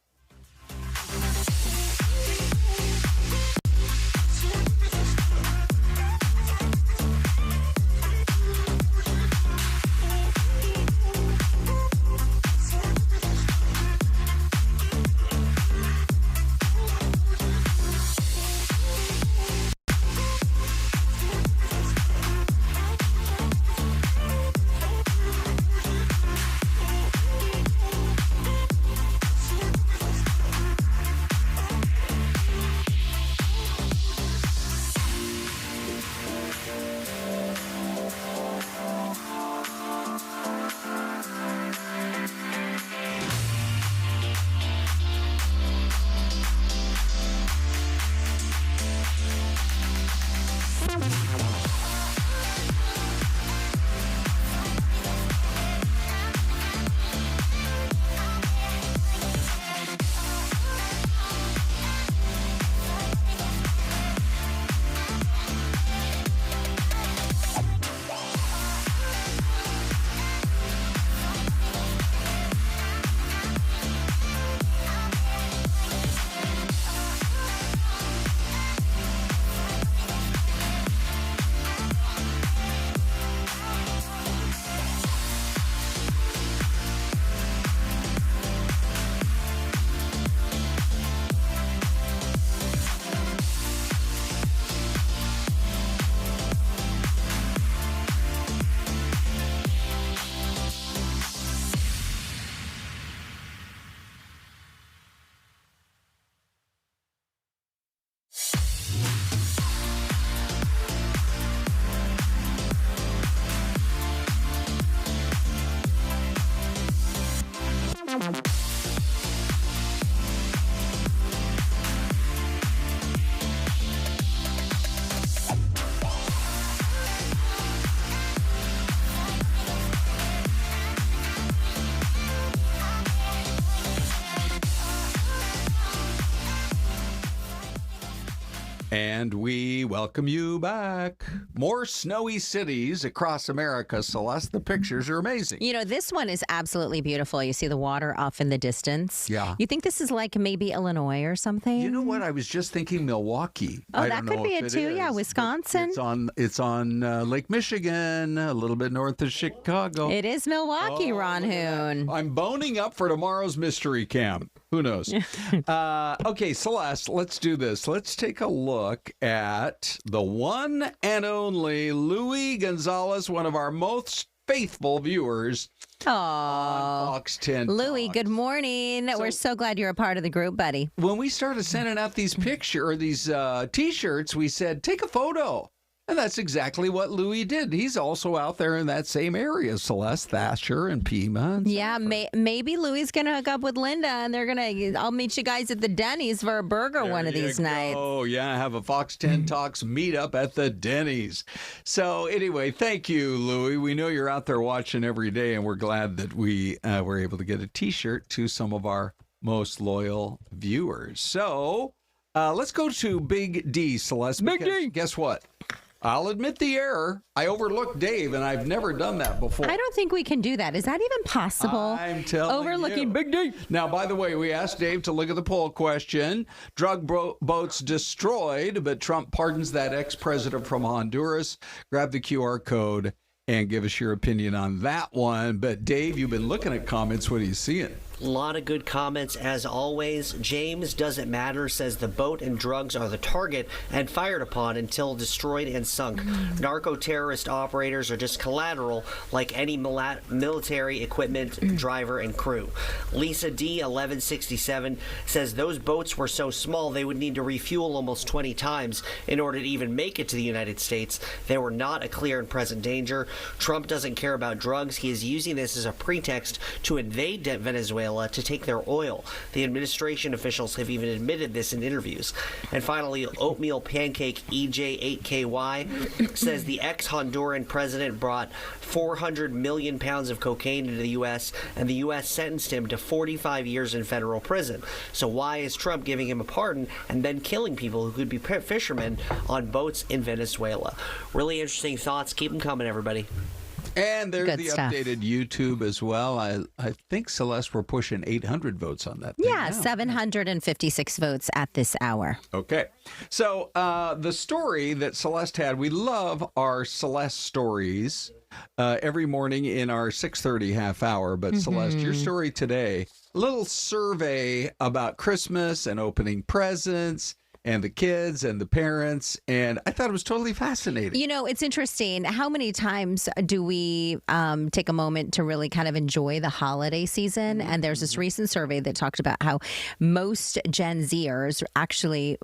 And we welcome you back. More snowy cities across America. Celeste, the pictures are amazing. You know, this one is absolutely beautiful. You see the water off in the distance. Yeah. You think this is like maybe Illinois or something? You know what? I was just thinking Milwaukee. Oh, I that don't could know be if it too. Yeah, Wisconsin. It's on Lake Michigan, a little bit north of Chicago. It is Milwaukee, Ron Hoon. I'm boning up for tomorrow's mystery camp. Who knows? Okay, Celeste, let's do this. Let's take a look at the one and only Louis Gonzalez, one of our most faithful viewers on Fox 10 Louis, Talks. good morning. We're so glad you're a part of the group, buddy. When we started sending out these T-shirts, we said, take a photo. And that's exactly what Louis did. He's also out there in that same area, Celeste, Thatcher, and Pima. Yeah, maybe Louis going to hook up with Linda, and I'll meet you guys at the Denny's for a burger one of these nights. Oh, yeah, have a Fox 10 Talks meetup at the Denny's. So anyway, thank you, Louis. We know you're out there watching every day, and we're glad that we were able to get a T-shirt to some of our most loyal viewers. So let's go to Big D, Celeste. Big D! Guess what? I'll admit the error. I overlooked Dave, and I've never done that before. I don't think we can do that. Is that even possible? I'm telling Overlooking you. Big D. Now, by the way, we asked Dave to look at the poll question. Drug boats destroyed, but Trump pardons that ex-president from Honduras. Grab the QR code and give us your opinion on that one. But Dave, you've been looking at comments. What are you seeing? A lot of good comments as always. James doesn't matter says the boat and drugs are the target and fired upon until destroyed and sunk. Narco-terrorist operators are just collateral like any military equipment, driver, and crew. Lisa D, 1167, says those boats were so small they would need to refuel almost 20 times in order to even make it to the United States. They were not a clear and present danger. Trump doesn't care about drugs. He is using this as a pretext to invade Venezuela to take their oil. The administration officials have even admitted this in interviews. And finally, Oatmeal Pancake EJ8KY says the ex-Honduran president brought 400 million pounds of cocaine into the U.S., and the U.S. sentenced him to 45 years in federal prison. So why is Trump giving him a pardon and then killing people who could be fishermen on boats in Venezuela? Really interesting thoughts. Keep them coming, everybody. And there's Good the stuff. updated YouTube as well. I think, Celeste, we're pushing 800 votes on that thing Yeah, now. 756 votes at this hour. Okay. So the story that Celeste had, we love our Celeste stories every morning in our 6:30 half hour. But Celeste, your story today, a little survey about Christmas and opening presents and the kids and the parents, and I thought it was totally fascinating. You know, it's interesting. How many times do we take a moment to really kind of enjoy the holiday season? And there's this recent survey that talked about how most Gen Zers actually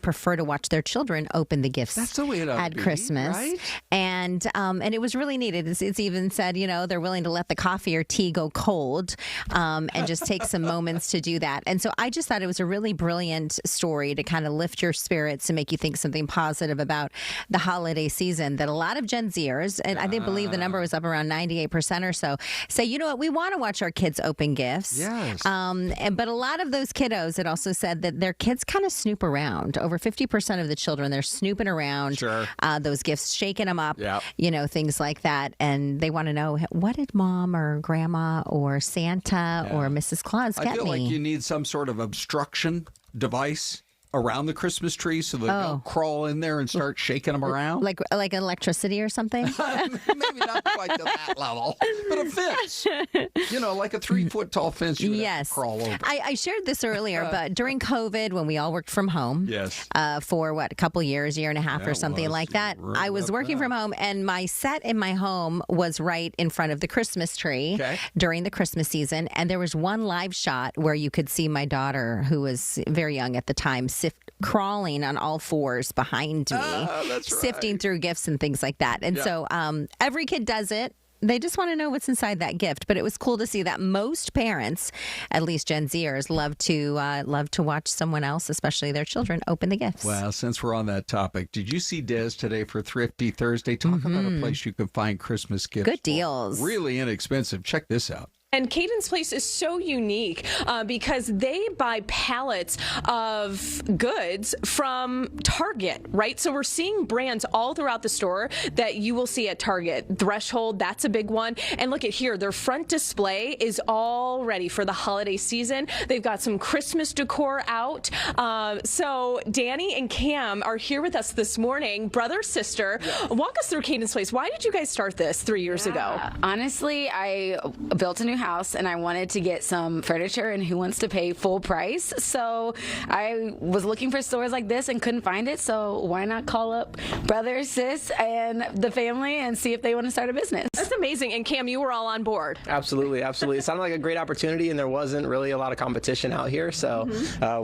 prefer to watch their children open the gifts. That's the way it ought at to be, Christmas, right? And it was really neat. It's even said, you know, they're willing to let the coffee or tea go cold, and just take some moments to do that. And so I just thought it was a really brilliant story to kind of lift your spirits and make you think something positive about the holiday season, that a lot of Gen Zers, and I believe the number was up around 98% or so, say, you know what, we want to watch our kids open gifts. Yes. But a lot of those kiddos, it also said that their kids kind of snoop around. Over 50% of the children, they're snooping around those gifts, shaking them up, you know, things like that. And they want to know, what did mom or grandma or Santa or Mrs. Claus get me? I feel like you need some sort of obstruction device around the Christmas tree so they don't crawl in there and start shaking them around? Like electricity or something? Maybe not quite to that level, but a fence. You know, like a 3-foot tall fence you would have to crawl over. I shared this earlier, but during COVID, when we all worked from home for a couple years, year and a half or something like that, I was working from home, and my set in my home was right in front of the Christmas tree during the Christmas season. And there was one live shot where you could see my daughter, who was very young at the time, crawling on all fours behind me, sifting through gifts and things like that. And so every kid does it. They just want to know what's inside that gift. But it was cool to see that most parents, at least Gen Zers, love to watch someone else, especially their children, open the gifts. Well, since we're on that topic, did you see Des today for Thrifty Thursday? Talk about a place you can find Christmas gifts. Good deals. Really inexpensive. Check this out. And Caden's Place is so unique because they buy pallets of goods from Target, right? So we're seeing brands all throughout the store that you will see at Target. Threshold, that's a big one. And look at here, their front display is all ready for the holiday season. They've got some Christmas decor out. So Danny and Cam are here with us this morning, brother, sister. Walk us through Caden's Place. Why did you guys start this 3 years ago? Honestly, I built a new house and I wanted to get some furniture, and who wants to pay full price? So I was looking for stores like this and couldn't find it, so why not call up brother, sis, and the family and see if they want to start a business. That's amazing. And Cam, you were all on board. Absolutely. It sounded like a great opportunity, and there wasn't really a lot of competition out here, so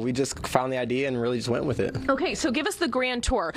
we just found the idea and really just went with it. Okay, so give us the grand tour.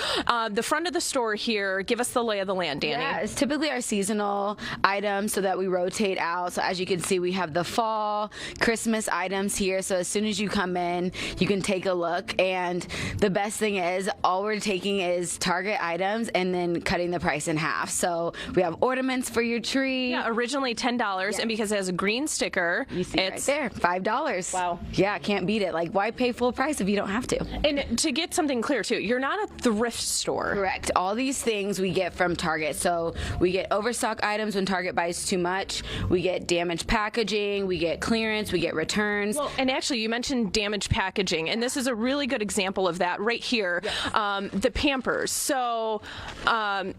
The front of the store here, give us the lay of the land, Danny. Yeah, it's typically our seasonal items so that we rotate out. So as you can see, we have the fall, Christmas items here. So as soon as you come in, you can take a look. And the best thing is all we're taking is Target items and then cutting the price in half. So we have ornaments for your tree. Yeah, originally $10, and because it has a green sticker, you see it's right there, $5. Wow. Yeah, can't beat it. Like, why pay full price if you don't have to? And to get something clear too, you're not a thrift store. Correct. All these things we get from Target. So we get overstock items when Target buys too much. We get damaged packaging. We get clearance. We get returns. Well, and actually, you mentioned damaged packaging, and this is a really good example of that right here. Yes. The Pampers. So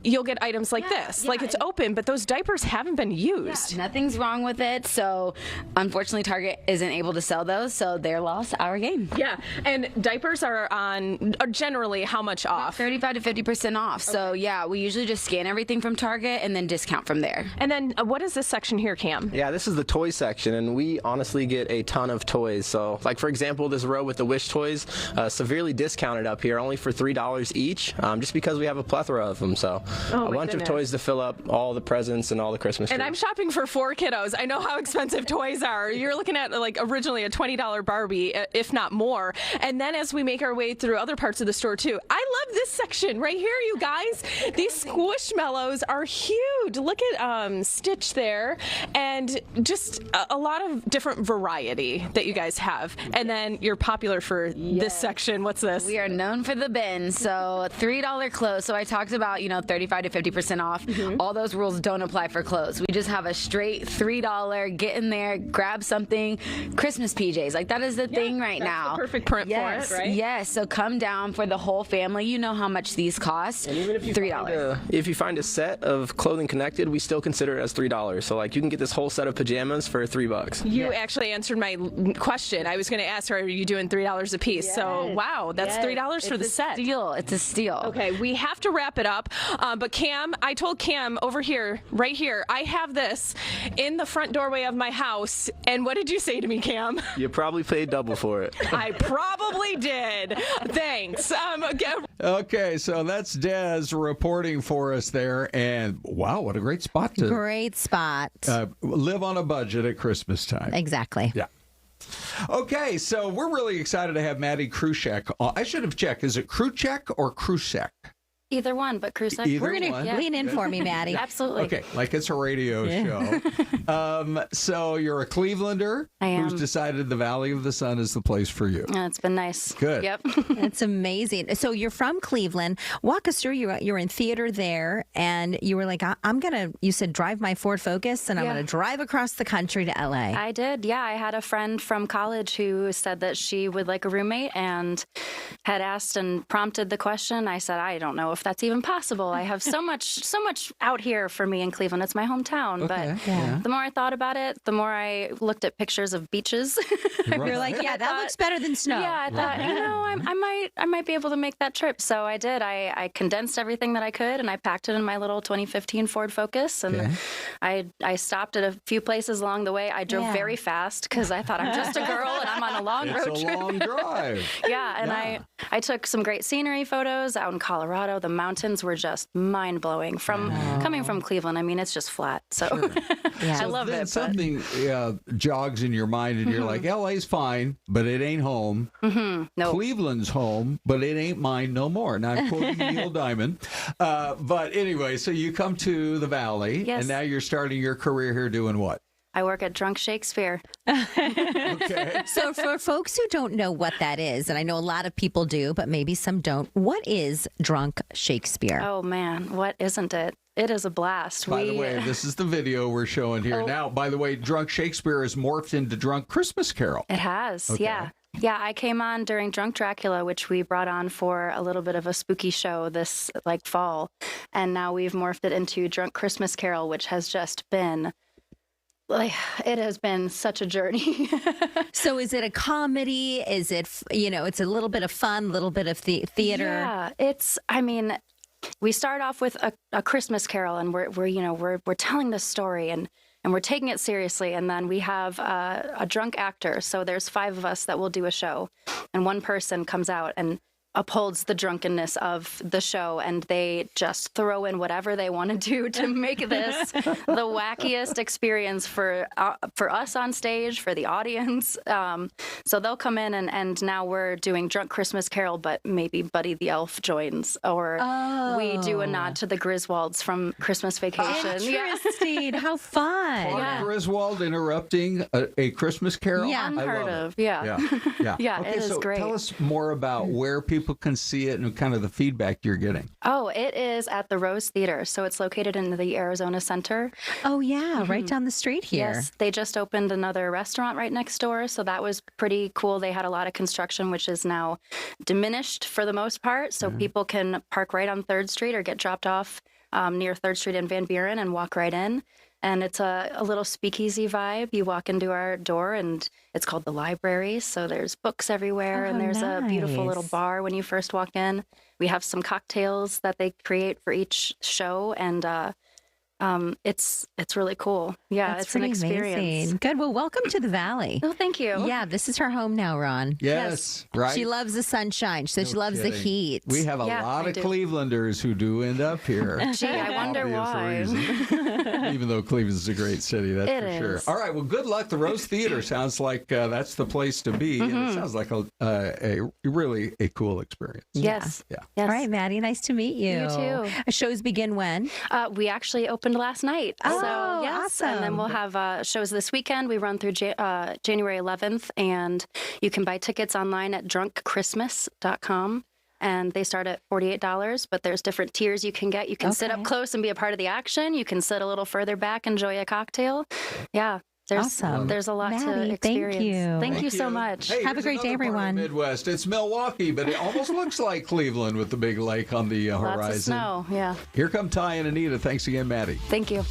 you'll get items like this, like it's open, but those diapers haven't been used. Yeah, nothing's wrong with it. So unfortunately, Target isn't able to sell those, so they're lost, our game. Yeah, and diapers are generally how much off? 35 to 50% off. Okay. So yeah, we usually just scan everything from Target and then discount from there. And then what is this section here, Cam? Yeah, this is the toy section, and we honestly get a ton of toys. So like for example, this row with the Wish toys, severely discounted up here, only for $3 each, just because we have a plethora of them. So a bunch of toys to fill up all the presents and all the Christmas trees. And I'm shopping for 4 kiddos. I know how expensive toys are. You're looking at like originally a $20 Barbie, if not more. And then as we make our way through other parts of the store too, I love this section right here, you guys. These Squishmallows are huge. Look at Stitch there, and just a lot of different variety that you guys have. And then you're popular for this section. What's this? We are known for the bin. So $3 clothes. So I talked about, 35 to 50% off. All those rules don't apply for clothes. We just have a straight $3, get in there, grab something. Christmas PJs, like that is the thing right now. The perfect print for it, right? Yes, so come down for the whole family. You know how much these cost. And even if you $3. If you find a set of clothing connected, we still consider it as $3. So like you can get this whole set of pajamas for $3. You actually answered my question. I was going to ask her, are you doing $3 a piece? Yes. So wow, that's $3 for the set. Steal. It's a steal. Okay, we have to wrap it up. But Cam, I told Cam over here, right here, I have this in the front doorway of my house. And what did you say to me, Cam? You probably paid double for it. I probably did. Thanks. Okay, so that's Des reporting for us there. And wow, what a great spot to Great spot. Live on a budget at Christmas time. Exactly. Yeah. Okay, so we're really excited to have Maddie Krucek. I should have checked. Is it Krucek or Krucek? Either one, but Krucek. We're going to lean in for me, Maddie. Absolutely. Okay, like it's a radio show. So you're a Clevelander who's decided the Valley of the Sun is the place for you. It's been nice. Good. Yep. That's amazing. So you're from Cleveland. Walk us through. You're in theater there, and you were like, you said drive my Ford Focus, and I'm going to drive across the country to LA. I did. Yeah, I had a friend from college who said that she would like a roommate and had asked and prompted the question. I said, I don't know if that's even possible. I have so much out here for me in Cleveland. It's my hometown. Okay. But the more I thought about it, the more I looked at pictures of beaches. You're like, that looks better than snow. Yeah, I thought, I might be able to make that trip. So I did. I condensed everything that I could, and I packed it in my little 2015 Ford Focus. And I stopped at a few places along the way. I drove very fast because I thought I'm just a girl and I'm on a long road trip. It's a long drive. And I took some great scenery photos out in Colorado. The mountains were just mind-blowing coming from Cleveland. I mean, it's just flat. So I love it. Something jogs in your mind and you're like, LA's fine, but it ain't home. Nope. Cleveland's home, but it ain't mine no more. Now I'm quoting Neil Diamond. But anyway, so you come to the Valley and now you're starting your career here doing what? I work at Drunk Shakespeare. Okay. So for folks who don't know what that is, and I know a lot of people do, but maybe some don't, what is Drunk Shakespeare? Oh, man, what isn't it? It is a blast. By the way, this is the video we're showing here now. By the way, Drunk Shakespeare has morphed into Drunk Christmas Carol. It has, Okay. yeah. Yeah, I came on during Drunk Dracula, which we brought on for a little bit of a spooky show this fall. And now we've morphed it into Drunk Christmas Carol, which has just been, it has been such a journey. So is it a comedy? Is it, it's a little bit of fun, a little bit of theater? Yeah, we start off with a Christmas Carol, and we're telling this story, and we're taking it seriously. And then we have a drunk actor. So there's 5 of us that will do a show, and one person comes out and upholds the drunkenness of the show, and they just throw in whatever they want to do to make this the wackiest experience for us on stage, for the audience. So they'll come in, and now we're doing Drunk Christmas Carol, but maybe Buddy the Elf joins, or we do a nod to the Griswolds from Christmas Vacation. Interesting. How fun. Clark Griswold interrupting a Christmas Carol? Yeah. Unheard of. Yeah. Yeah, Okay, it is so great. tell us more about where people can see it and kind of the feedback you're getting. Oh, it is at the Rose Theater. So it's located in the Arizona Center. Oh, yeah, right down the street here. Yes, they just opened another restaurant right next door. So that was pretty cool. They had a lot of construction, which is now diminished for the most part. So people can park right on 3rd Street or get dropped off near 3rd Street in Van Buren and walk right in. And it's a little speakeasy vibe. You walk into our door, and it's called the library. So there's books everywhere, and there's a beautiful little bar when you first walk in. We have some cocktails that they create for each show, and it's really cool. Yeah, That's it's an experience. Amazing. Good. Well, welcome to the Valley. Oh, thank you. Yeah, this is her home now, Ron. Yes, right. She loves the sunshine. She says she loves the kidding. heat. We have a lot of Clevelanders who do end up here. Gee, I wonder why. Even though Cleveland's a great city, that's It for is. sure. All right, well, good luck. The Rose Theater sounds like that's the place to be, and it sounds like a really a cool experience. Yes. Yeah. Yes. All right, Maddie, nice to meet you. You too. Shows begin when? We actually opened last night. Oh, so, yes. awesome. And then we'll have shows this weekend. We run through January 11th, and you can buy tickets online at drunkchristmas.com. And they start at $48, but there's different tiers you can get. You can sit up close and be a part of the action. You can sit a little further back, enjoy a cocktail. Yeah. There's a lot to Maddie, experience. thank you. Thank you so much. Hey, Have a here's great day, another part of everyone. the Midwest. It's Milwaukee, but it almost looks like Cleveland with the big lake on the horizon. Lots of snow, yeah. Here come Ty and Anita. Thanks again, Maddie. Thank you.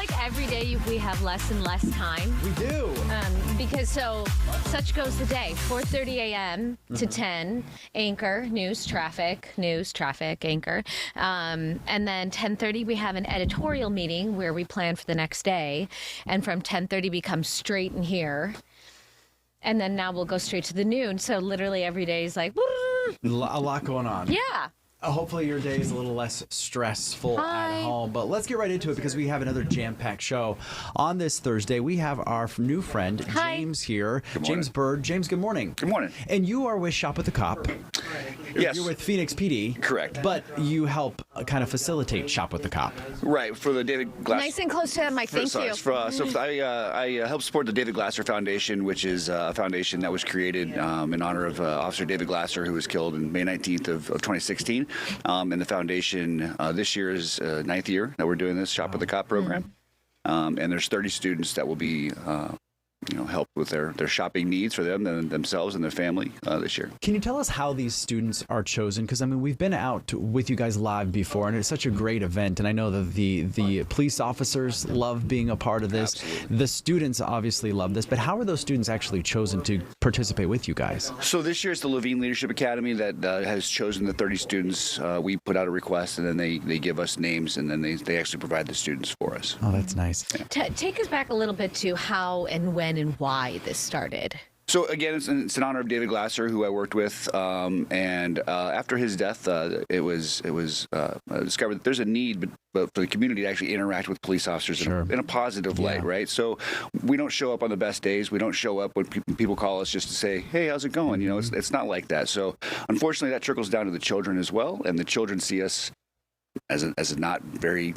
like every day we have less and less time. We do. Because such goes the day. 4:30 a.m. to 10, anchor, news, traffic, anchor. And then 10:30 we have an editorial meeting where we plan for the next day. And from 10:30 we come straight in here. And then now we'll go straight to the noon. So literally every day is like, A lot going on. yeah. Hopefully your day is a little less stressful at home. But let's get right into it because we have another jam-packed show. On this Thursday, we have our new friend, James, here. James Byrd. James, good morning. Good morning. And you are with Shop with the Cop. Yes. You're with Phoenix PD. Correct. But you help kind of facilitate Shop with the Cop. Right, for the David Glasser. Nice and close to that mic. Thank you. I help support the David Glasser Foundation, which is a foundation that was created in honor of Officer David Glasser, who was killed on May 19th of 2016. And the foundation, this year is 9th year that we're doing this Shop with the Cop program. And there's 30 students that will be help with their shopping needs for them and themselves and their family this year. Can you tell us how these students are chosen? Because, I mean, we've been out with you guys live before, and it's such a great event. And I know that the police officers love being a part of this. Absolutely. The students obviously love this. But how are those students actually chosen to participate with you guys? So this year it's the Levine Leadership Academy that has chosen the 30 students. We put out a request, and then they give us names, and then they actually provide the students for us. Oh, that's nice. Yeah. Take us back a little bit to how and when and why this started. So again, it's in honor of David Glasser, who I worked with, and after his death, it was discovered that there's a need, but for the community to actually interact with police officers in a positive light, right? So we don't show up on the best days. We don't show up when people call us just to say, "Hey, how's it going?" You know, it's not like that. So unfortunately, that trickles down to the children as well, and the children see us as a not very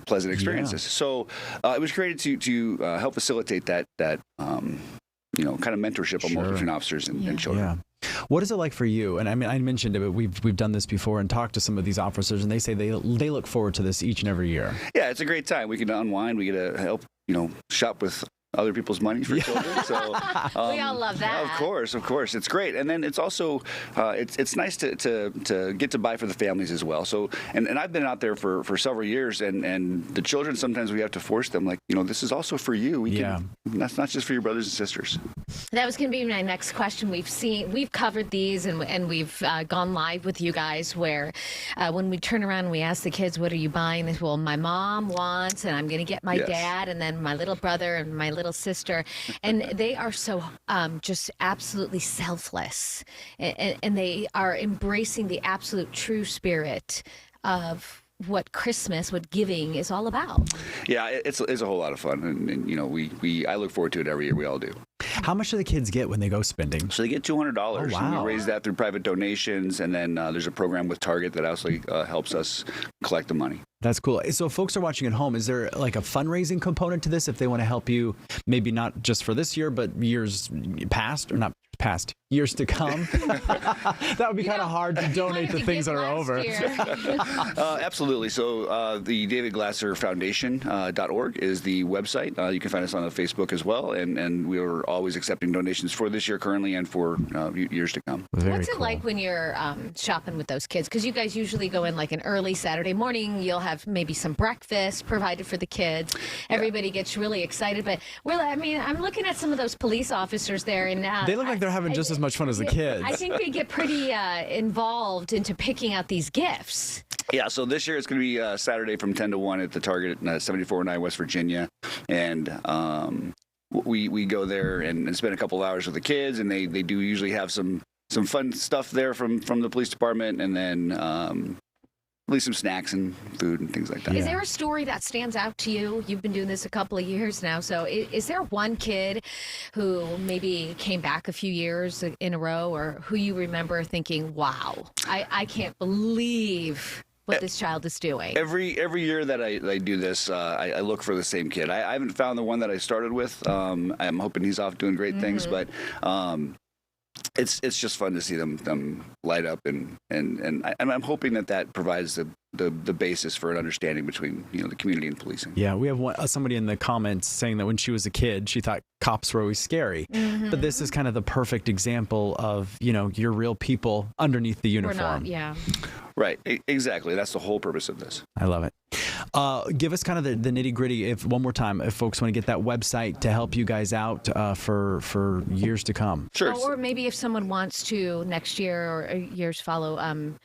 pleasant experiences. Yeah. So it was created to help facilitate that kind of mentorship almost between officers and children. Yeah. What is it like for you? And I mean, I mentioned it, but we've done this before and talked to some of these officers, and they say they look forward to this each and every year. Yeah, it's a great time. We can unwind. We get to help shop with other people's money for children. So we all love that. Of course, it's great. And then it's also it's nice to get to buy for the families as well. So and I've been out there for several years, and the children, sometimes we have to force them, like, this is also for you. That's not just for your brothers and sisters. That was going to be my next question. We've covered these, and we've gone live with you guys where when we turn around and we ask the kids, what are you buying? They say, well, my mom wants, and I'm going to get my dad, and then my little brother and my little sister. And they are so just absolutely selfless. And they are embracing the absolute true spirit of what Christmas, what giving is all about. Yeah, it's a whole lot of fun, and I look forward to it every year. We all do. How much do the kids get when they go spending? So they get $200. Oh, wow. And we raise that through private donations, and then there's a program with Target that actually helps us collect the money. That's cool. So folks are watching at home. Is there like a fundraising component to this if they want to help you, maybe not just for this year, but years past, or not past, years to come? That would be kind of hard to donate to things that are over. Absolutely. So the David Glasser Foundation.org is the website. You can find us on Facebook as well. And we are always accepting donations for this year currently and for years to come. What's it like when you're shopping with those kids? Because you guys usually go in like an early Saturday morning. You'll have maybe some breakfast provided for the kids. Everybody gets really excited. But I'm looking at some of those police officers there, and they look like they're having just as much fun as the kids. I think they get pretty involved into picking out these gifts. Yeah, so this year it's going to be Saturday from 10 to 1 at the Target at 7409 West Virginia. And we go there and spend a couple hours with the kids, and they do usually have some fun stuff there from the police department, and then at least some snacks and food and things like that. Is there a story that stands out to you? You've been doing this a couple of years now. So is there one kid who maybe came back a few years in a row, or who you remember thinking, wow, I can't believe what this child is doing? Every year that I do this, I look for the same kid. I haven't found the one that I started with. I'm hoping he's off doing great things, but it's just fun to see them light up, and I'm hoping that provides the basis for an understanding between the community and policing. Yeah, we have somebody in the comments saying that when she was a kid, she thought cops were always scary. Mm-hmm. But this is kind of the perfect example of you're real people underneath the uniform. We're not, yeah. Right, exactly. That's the whole purpose of this. I love it. Give us kind of the nitty gritty, if one more time, if folks want to get that website to help you guys out for years to come. Sure. Or maybe if someone wants to next year or years follow,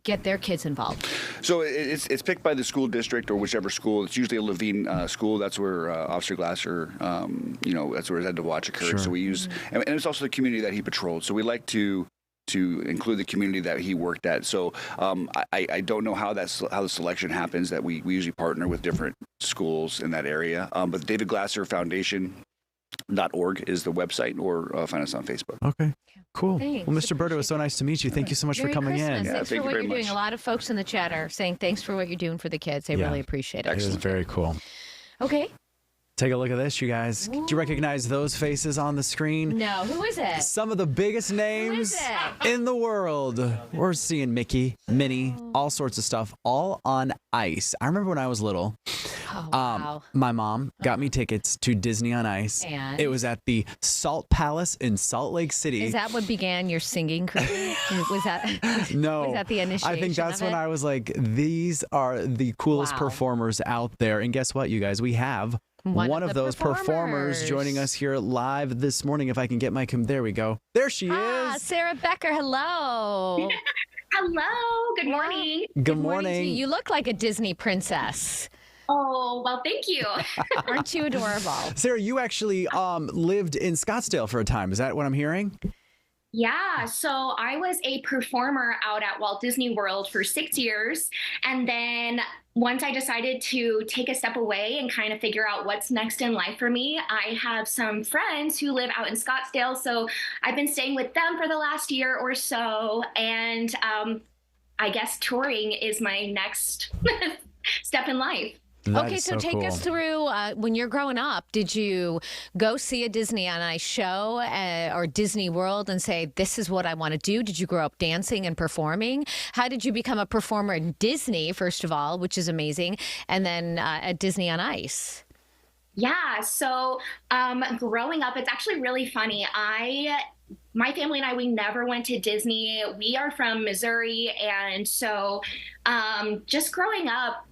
get their kids involved. So it's picked by the school district or whichever school. It's usually a Levine school. That's where Officer Glasser, that's where his end of watch occurred. Sure. So we use, and it's also the community that he patrolled. So we like to include the community that he worked at. So I don't know how the selection happens. That we usually partner with different schools in that area. But the David Glasser Foundation.org is the website, or find us on Facebook. Okay, cool. Thanks. Well, Mr. Byrd, it was so nice to meet you. Thank you so much Merry for coming Christmas. in. Thanks for what you're doing. A lot of folks in the chat are saying thanks for what you're doing for the kids. They really appreciate it. It is very cool. Okay. Take a look at this, you guys. Do you recognize those faces on the screen? No, who is it? Some of the biggest names in the world. We're seeing Mickey, Minnie, all sorts of stuff, all on ice. I remember when I was little, my mom got me tickets to Disney on Ice. And? It was at the Salt Palace in Salt Lake City. Is that what began your singing career? Was that No. Was that the initiation? I think that's of when it? I was like, these are the coolest Wow. performers out there. And guess what, you guys? We have one of those performers joining us here live this morning. If I can get my there we go. There she is. Sarah Becker. Hello. Hello. Good morning. Good to morning. you. You look like a Disney princess. Oh, well, thank you. Aren't you adorable? Sarah, you actually lived in Scottsdale for a time. Is that what I'm hearing? Yeah, so I was a performer out at Walt Disney World for 6 years. And then once I decided to take a step away and kind of figure out what's next in life for me, I have some friends who live out in Scottsdale. So I've been staying with them for the last year or so. And I guess touring is my next step in life. Okay, so take us through when you're growing up. Did you go see a Disney on Ice show or Disney World and say, this is what I want to do? Did you grow up dancing and performing? How did you become a performer in Disney, first of all, which is amazing, and then at Disney on Ice? Yeah, so growing up, it's actually really funny. My family and I, we never went to Disney. We are from Missouri, and so just growing up,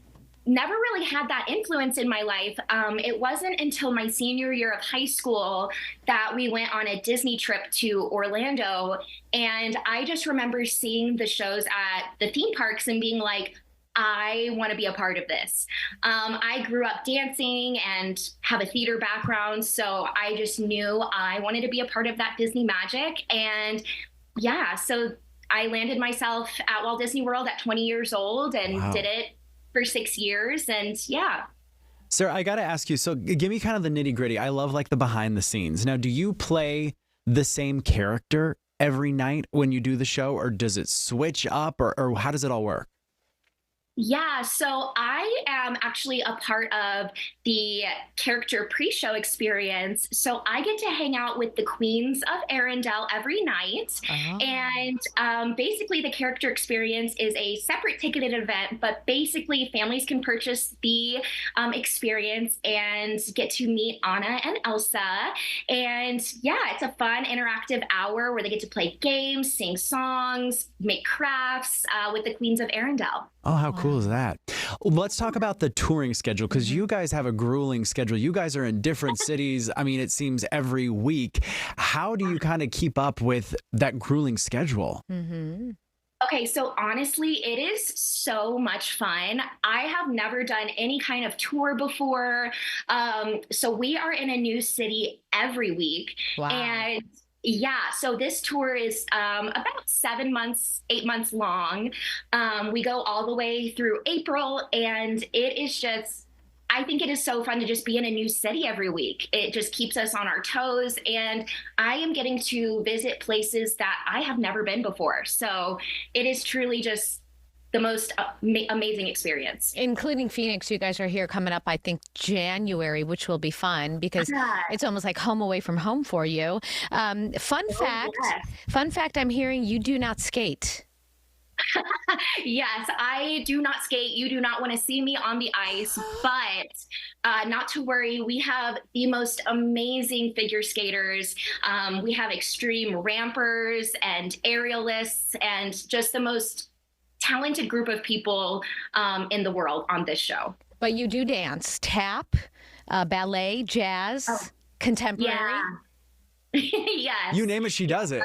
never really had that influence in my life. It wasn't until my senior year of high school that we went on a Disney trip to Orlando. And I just remember seeing the shows at the theme parks and being like, I want to be a part of this. I grew up dancing and have a theater background. So I just knew I wanted to be a part of that Disney magic. And yeah, so I landed myself at Walt Disney World at 20 years old and did it for 6 years. And yeah. Sarah, I got to ask you, so give me kind of the nitty gritty. I love like the behind the scenes. Now, do you play the same character every night when you do the show, or does it switch up, or how does it all work? Yeah, so I am actually a part of the character pre-show experience. So I get to hang out with the Queens of Arendelle every night. And basically the character experience is a separate ticketed event, but basically families can purchase the experience and get to meet Anna and Elsa. And yeah, it's a fun interactive hour where they get to play games, sing songs, make crafts with the Queens of Arendelle. Oh, how cool is that? Let's talk about the touring schedule, because you guys have a grueling schedule. You guys are in different cities. I mean, it seems every week. How do you kind of keep up with that grueling schedule? Mm-hmm. Okay, so honestly, it is so much fun. I have never done any kind of tour before. So we are in a new city every week. Wow. And yeah, so this tour is about 8 months long. We go all the way through April, and it is just, I think it is so fun to just be in a new city every week. It just keeps us on our toes, and I am getting to visit places that I have never been before. So it is truly just the most amazing experience. Including Phoenix. You guys are here coming up, I think, January, which will be fun because it's almost like home away from home for you. Fun fact, I'm hearing you do not skate. Yes, I do not skate. You do not want to see me on the ice, but not to worry. We have the most amazing figure skaters. We have extreme rampers and aerialists and just the most talented group of people in the world on this show. But you do dance, tap, ballet, jazz, contemporary. Yeah. Yes. You name it, she does it.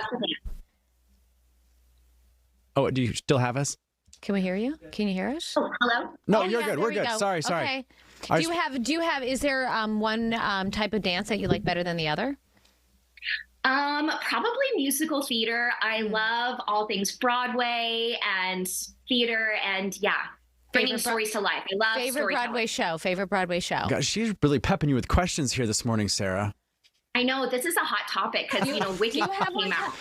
Oh, do you still have us? Can we hear you? Can you hear us? Oh, hello? No, Oh, you're yeah, good. there We're we good. go. Sorry. Okay. Do you have, is there one type of dance that you like better than the other? Probably musical theater. I love all things Broadway and theater and bringing stories to life. I love Favorite Broadway show. God, she's really pepping you with questions here this morning, Sarah. I know this is a hot topic because Wicked came out.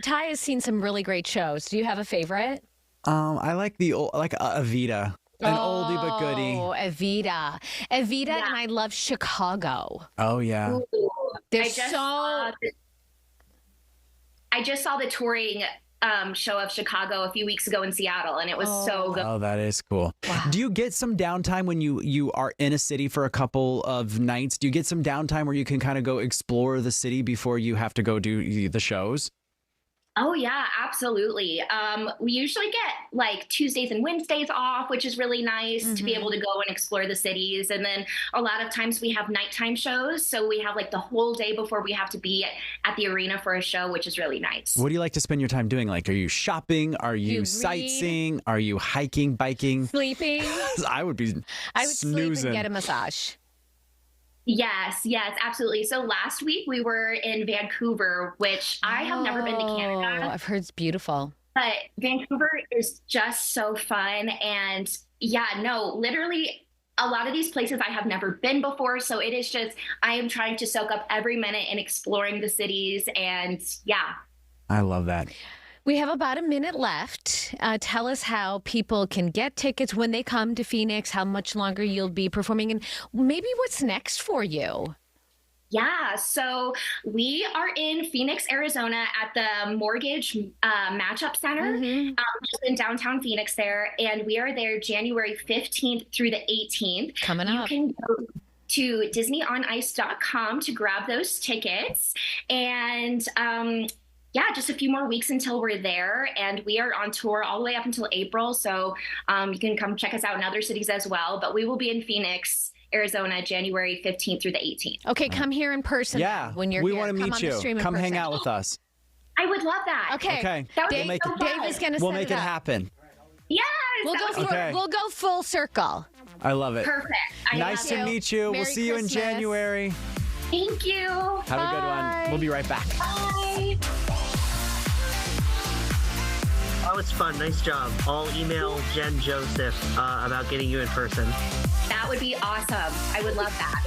Ty has seen some really great shows. Do you have a favorite? I like the old, like Evita, an oldie but goodie. Oh, Evita, and I love Chicago. Oh yeah. Ooh, There's I just saw the touring show of Chicago a few weeks ago in Seattle, and it was so good. Oh, that is cool. Wow. Do you get some downtime when you are in a city for a couple of nights? Do you get some downtime where you can kind of go explore the city before you have to go do the shows? Oh yeah, absolutely. We usually get like Tuesdays and Wednesdays off, which is really nice to be able to go and explore the cities. And then a lot of times we have nighttime shows. So we have like the whole day before we have to be at the arena for a show, which is really nice. What do you like to spend your time doing? Like, are you shopping? Are you sightseeing? Are you hiking, biking? Sleeping? I would be snoozing. Sleep and get a massage. Yes, absolutely. So last week we were in Vancouver, which I have never been to Canada. I've heard it's beautiful. But Vancouver is just so fun. And literally a lot of these places I have never been before. So it is just, I am trying to soak up every minute in exploring the cities. And I love that. We have about a minute left. Tell us how people can get tickets when they come to Phoenix, how much longer you'll be performing, and maybe what's next for you. Yeah, so we are in Phoenix, Arizona at the Mortgage Matchup Center, just in downtown Phoenix there. And we are there January 15th through the 18th. Coming up. You can go to DisneyOnIce.com to grab those tickets. And just a few more weeks until we're there. And we are on tour all the way up until April. So you can come check us out in other cities as well. But we will be in Phoenix, Arizona, January 15th through the 18th. Okay, come here in person. Yeah, when you're we here. want to meet you. Come hang out with us. I would love that. Okay. Dave is going to We'll make it happen. Yes. We'll go full circle. I love it. Perfect. Nice to meet you. We'll see you in January. Thank you. Have a good one. We'll be right back. Bye. Oh, it's fun. Nice job. I'll email Jen Joseph about getting you in person. That would be awesome. I would love that.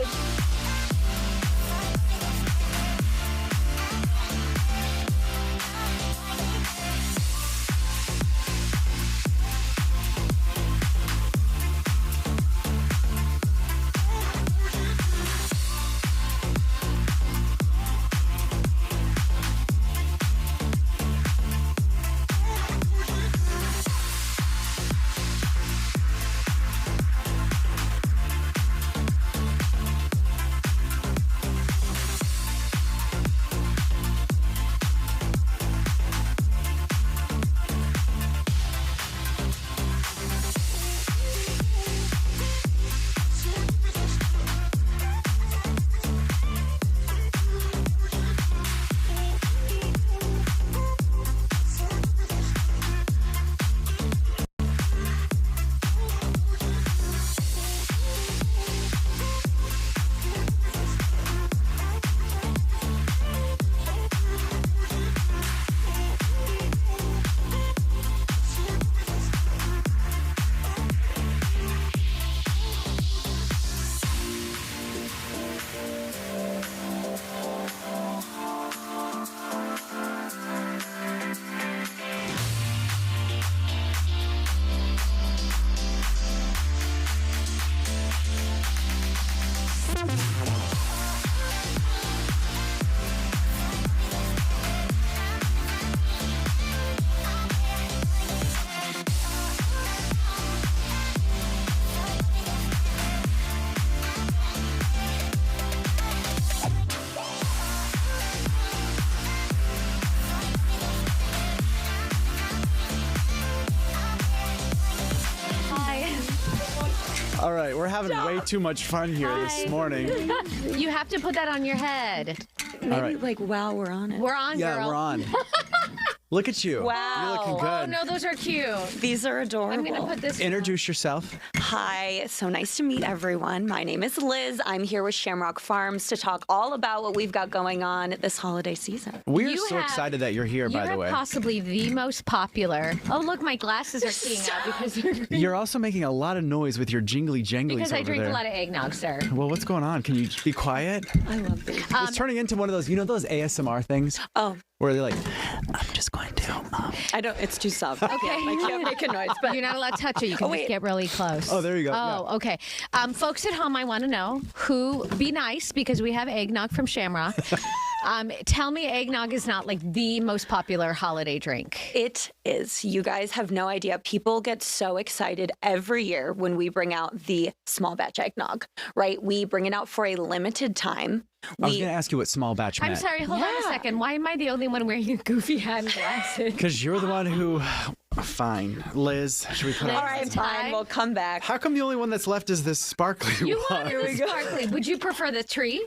All right, we're having way too much fun here this morning. You have to put that on your head. Maybe right. like, wow, we're on it. We're on, Yeah, girl. we're on. Look at you. Wow. You're looking good. Oh, no, those are cute. These are adorable. I'm going to put this Introduce yourself. Hi, so nice to meet everyone. My name is Liz. I'm here with Shamrock Farms to talk all about what we've got going on this holiday season. We're so excited that you're here, by the way. You're possibly the most popular. Oh, look, my glasses are seeing out because You're also making a lot of noise with your jingly janglies because I over drink there. a lot of eggnog, sir. Well, what's going on? Can you be quiet? I love these. It's turning into one of those, those ASMR things? Oh. Where they're like, I'm just going to. I don't, it's too soft. Okay. I can't make a noise. But You're not allowed to touch it. You can just get really close. Oh, there you go. Oh, okay. Folks at home, I want to know be nice because we have eggnog from Shamrock. Tell me eggnog is not like the most popular holiday drink. It is. You guys have no idea. People get so excited every year when we bring out the small batch eggnog, right? We bring it out for a limited time. I was going to ask you what small batch meant. I'm sorry, hold on a second. Why am I the only one wearing a goofy hat and glasses? Because you're the one who... Fine. Liz, should we put All right, fine. We'll come back. How come the only one that's left is this sparkly You one? wanted the sparkly. Would you prefer the tree?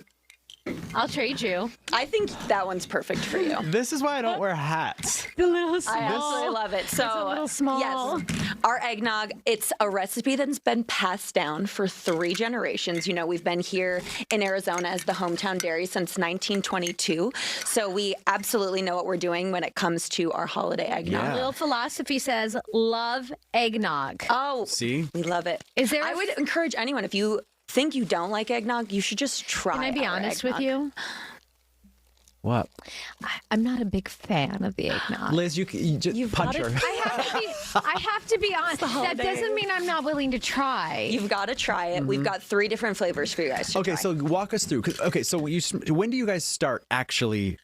I'll trade you. I think that one's perfect for you. This is why I don't wear hats. The little small. I absolutely love it. So, it's a little small. Yes, our eggnog, it's a recipe that's been passed down for 3 generations. We've been here in Arizona as the hometown dairy since 1922. So we absolutely know what we're doing when it comes to our holiday eggnog. Little philosophy says, love eggnog. Oh, see? We love it. Is there I would encourage anyone, if you think you don't like eggnog, you should just try. Can I be honest with you? What? I'm not a big fan of the eggnog. Liz, you just punch her. I have to be honest. That doesn't mean I'm not willing to try. You've got to try it. We've got 3 different flavors for you guys to try. So walk us through. So when do you guys start actually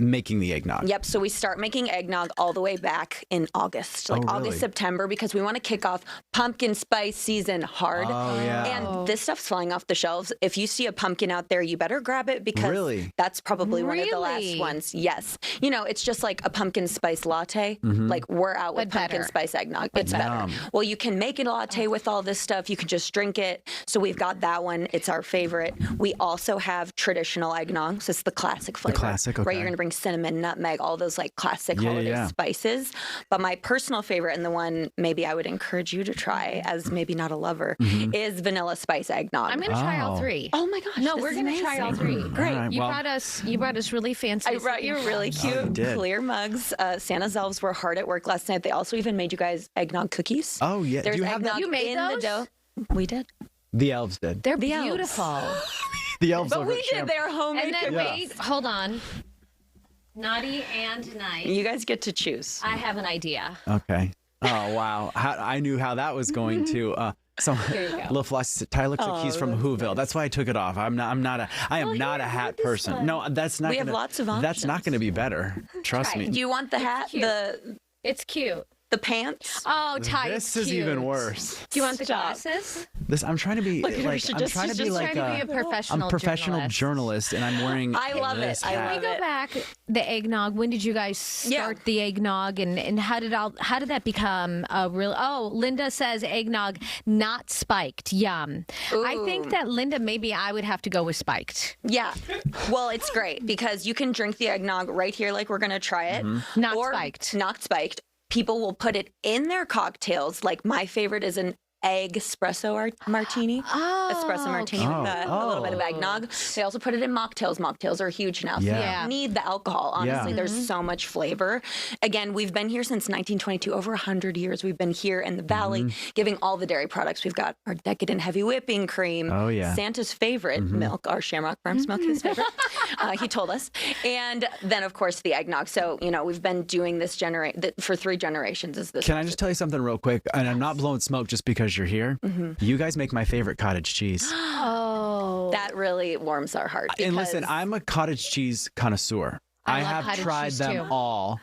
making the eggnog? Yep. So we start making eggnog all the way back in August, August, September, because we want to kick off pumpkin spice season hard. Oh, yeah. And this stuff's flying off the shelves. If you see a pumpkin out there, you better grab it because that's probably one of the last ones. Yes. It's just like a pumpkin spice latte. Like we're out with pumpkin spice eggnog. It's better. Well, you can make a latte with all this stuff. You can just drink it. So we've got that one. It's our favorite. We also have traditional eggnog. So it's the classic flavor. The classic, okay. Right? You're going to bring cinnamon, nutmeg, all those like classic holiday spices. But my personal favorite, and the one maybe I would encourage you to try as maybe not a lover, is vanilla spice eggnog. I'm going to try all 3. Oh my gosh. No, we're going to try all 3. Great. Right, You brought us really fancy. I brought you really cute clear mugs. Santa's elves were hard at work last night. They also even made you guys eggnog cookies. Oh, yeah. There's Do you have eggnog that? You made in those? the dough. We did. The elves did. They're The elves. beautiful. The elves But over we at did. Shamrock. They're homemade And then cookies. wait, hold on. Naughty and nice. You guys get to choose. I have an idea. Okay. Oh, wow. I knew how that was going to... Here you go. Little Flossie said, Ty looks like he's from Whoville. That's why I took it off. I am not a hat person. one. No, that's not. We have lots of That's not going to be better. Trust me. Do you want the hat? It's cute. The pants? Oh, Ty, This it's is cute. even worse. Do you want the glasses? This I'm trying to be Look at her, like she's I'm just- trying to she's be just like trying to be a professional I'm a professional journalist, and I'm wearing. I love this it. I hat. love Can we go back the eggnog? When did you guys start the eggnog, and how did that become a real? Oh, Linda says eggnog not spiked. Yum. I think that Linda, maybe I would have to go with spiked. Yeah. Well, it's great because you can drink the eggnog right here, like we're gonna try it. Not or spiked. Not spiked. People will put it in their cocktails. Like my favorite is an egg espresso martini. Espresso martini with a little bit of eggnog. They also put it in mocktails. Mocktails are huge now. So you don't need the alcohol. Honestly, there's so much flavor. Again, we've been here since 1922, over 100 years. We've been here in the Valley giving all the dairy products. We've got our decadent heavy whipping cream. Oh, yeah. Santa's favorite milk, our Shamrock Farms milk, his favorite. He told us. And then, of course, the eggnog. So, we've been doing this for 3 generations. Is this? Can I just tell you something real quick? And I'm not blowing smoke just because you're here. You guys make my favorite cottage cheese. Oh, that really warms our heart. And listen, I'm a cottage cheese connoisseur. I love have cottage tried cheese, them too. all.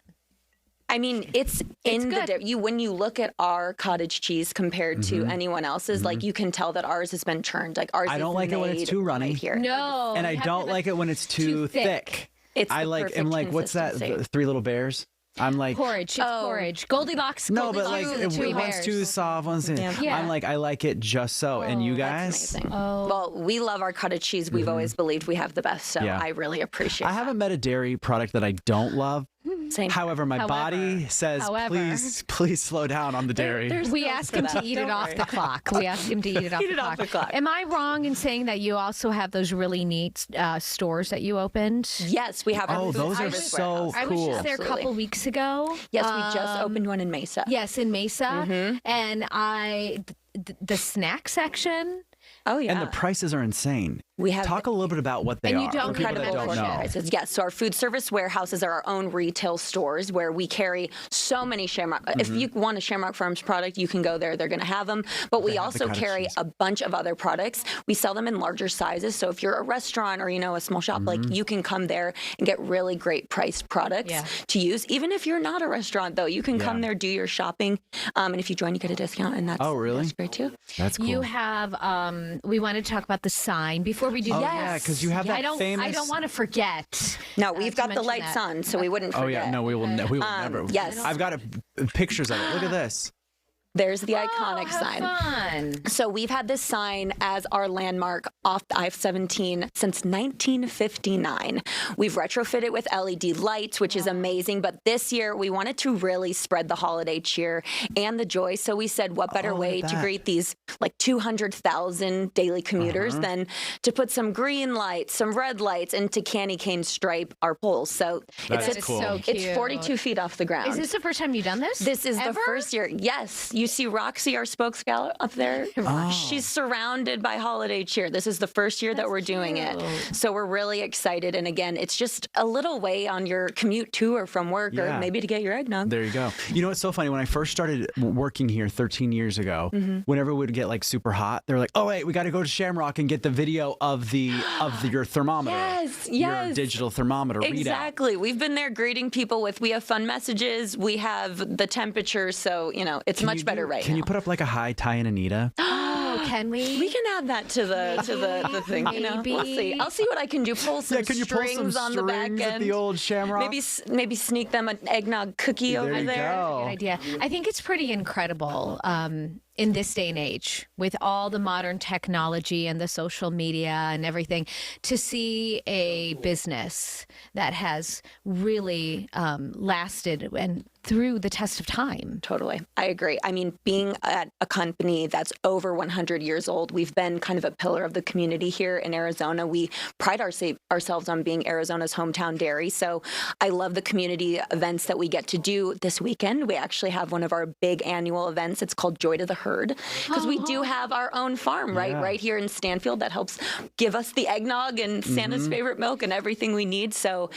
I mean, it's in the when you look at our cottage cheese compared to anyone else's, like you can tell that ours has been churned. Like ours. I don't like it when it's too runny. Right here. No, And I don't like it when it's too thick. It's I the like. perfect I'm like, what's that? consistency. The Three Little Bears. I'm like porridge. It's porridge. Goldilocks. no, but Goldilocks like and the one's too soft, one's too. Yeah. I'm like I like it just so. And you guys? That's amazing. Well, we love our cottage cheese. We've always believed we have the best, so Yeah. I really appreciate. I haven't met a dairy product that I don't love. Same. However, my body says, please slow down on the dairy. We ask him to eat it off the clock. We ask him to eat it off the clock. Am I wrong in saying that you also have those really neat stores that you opened? Yes, we have. Oh, those are so I was just there a couple weeks ago. Yes, we just opened one in Mesa. Yes, in Mesa, and the snack section. Oh yeah, and the prices are insane. We have talk a little bit about what they and are. you don't for people that incredible don't know. prices. Yes, so our food service warehouses are our own retail stores where we carry so many Shamrock. If you want a Shamrock Farms product, you can go there. They're going to have them. But we also carry a bunch of other products. We sell them in larger sizes. So if you're a restaurant or a small shop, like you can come there and get really great priced products to use. Even if you're not a restaurant, though, you can come there, do your shopping, and if you join, you get a discount. And that's that's great too. That's cool. You have. We wanted to talk about the sign before we do. Oh, yeah, because you have that famous. I don't want to forget. No, we've got the lights on, so we wouldn't forget. Oh yeah, no, we will never. Yes, I've got pictures of it. Look at this. There's the iconic sign. Fun. So we've had this sign as our landmark off I-17 since 1959. We've retrofitted with LED lights, which is amazing. But this year, we wanted to really spread the holiday cheer and the joy. So we said, what better way to greet these like 200,000 daily commuters than to put some green lights, some red lights, and to candy cane stripe our poles. So it's cool. So cute. It's 42 feet off the ground. Is this the first time you've done this? This is the first year. Yes. You see Roxy, our spokesgal up there? Oh. She's surrounded by holiday cheer. This is the first year that we're doing it. So we're really excited. And again, it's just a little way on your commute to or from work or maybe to get your eggnog. There you go. You know, it's so funny. When I first started working here 13 years ago, whenever it would get like super hot, they're like, oh, wait, we got to go to Shamrock and get the video of your thermometer. Yes. Your digital thermometer readout. Exactly. We've been there greeting people with, we have fun messages. We have the temperature. So, it's much better right now. Can you put up like a hi, Ty and Anita? Oh, can we? We can add that to the thing. We'll see. I'll see what I can do. Pull some can you pull strings some on the back strings end. at the old Shamrock? Maybe sneak them an eggnog cookie over there. Good idea. I think it's pretty incredible in this day and age with all the modern technology and the social media and everything to see a business that has really lasted and through the test of time. Totally. I agree. I mean, being at a company that's over 100 years old, we've been kind of a pillar of the community here in Arizona. We pride ourselves on being Arizona's hometown dairy. So I love the community events that we get to do this weekend. We actually have one of our big annual events. It's called Joy to the Herd because we do have our own farm right here in Stanfield that helps give us the eggnog and Santa's favorite milk and everything we need. So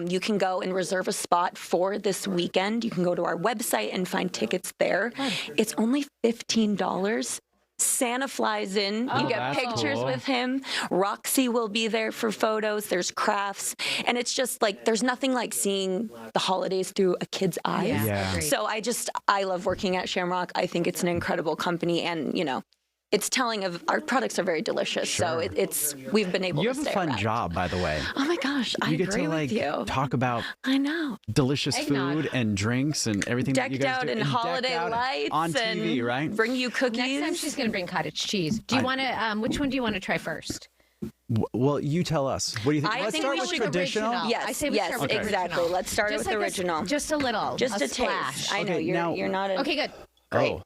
you can go and reserve a spot for this weekend. You can go to our website and find tickets there. It's only $15. Santa flies in. You get pictures with him. Roxy will be there for photos. There's crafts. And it's just like, there's nothing like seeing the holidays through a kid's eyes. Yeah. So I love working at Shamrock. I think it's an incredible company. And, it's telling of our products are very delicious. So we've been able to stay You have a fun around. job, by the way. Oh my gosh, I agree with you. You get to talk about I know delicious eggnog. Food and drinks and everything that you guys decked out do. in and holiday decked out lights on TV, and right? Bring you cookies. Next time she's going to bring cottage cheese. Do you want to? Which one do you want to try first? Well, you tell us. What do you think? I Let's think start we with should traditional. I say we start with exactly. original. Let's start with like original. Just a little. Just a splash. taste. I know you're not a. Okay, good. Great.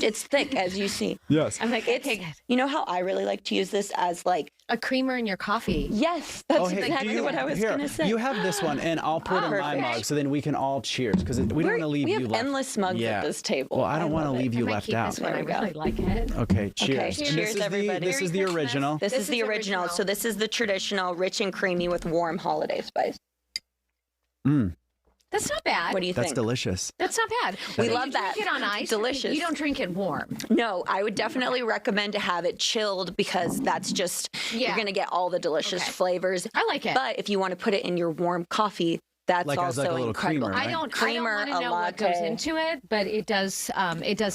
It's thick, as you see. Yes. I'm like, okay, good. You know how I really like to use this as like a creamer in your coffee? Yes, that's exactly what I was going to say. You have this one, and I'll put it in my mug, so then we can all cheers because we don't want to leave you left. We have endless mugs at this table. Well, I don't want to leave you left out. This one. I really like it. Okay, cheers. Okay, cheers, everybody. This is the original. This is the original. So this is the traditional, rich and creamy with warm holiday spice. That's not bad. What do you think? That's delicious. That's not bad. We So love you that. Drink it on ice. Delicious. You don't drink it warm. No, I would definitely recommend to have it chilled because that's just you're going to get all the delicious flavors. I like it. But if you want to put it in your warm coffee, That's like also as like a little incredible. creamer, right? I don't Creamer, want to a know what goes latte. into it, but it does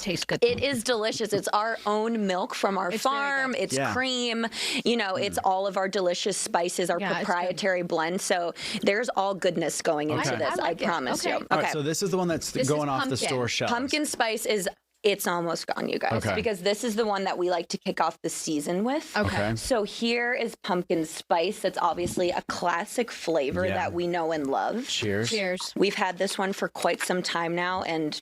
taste good. It is delicious. It's our own milk from our farm. It's Yeah. cream. You know, it's all of our delicious spices, our Yeah, it's proprietary blend. So there's all goodness going into Okay. this. I like it. promise you. Okay. All right, so this is the one that's This going is off the pumpkin. store shelves. Pumpkin spice is. It's almost gone, you guys, Okay. because this is the one that we like to kick off the season with. Okay. So here is pumpkin spice. That's obviously a classic flavor Yeah. that we know and love. Cheers. Cheers. We've had this one for quite some time now, and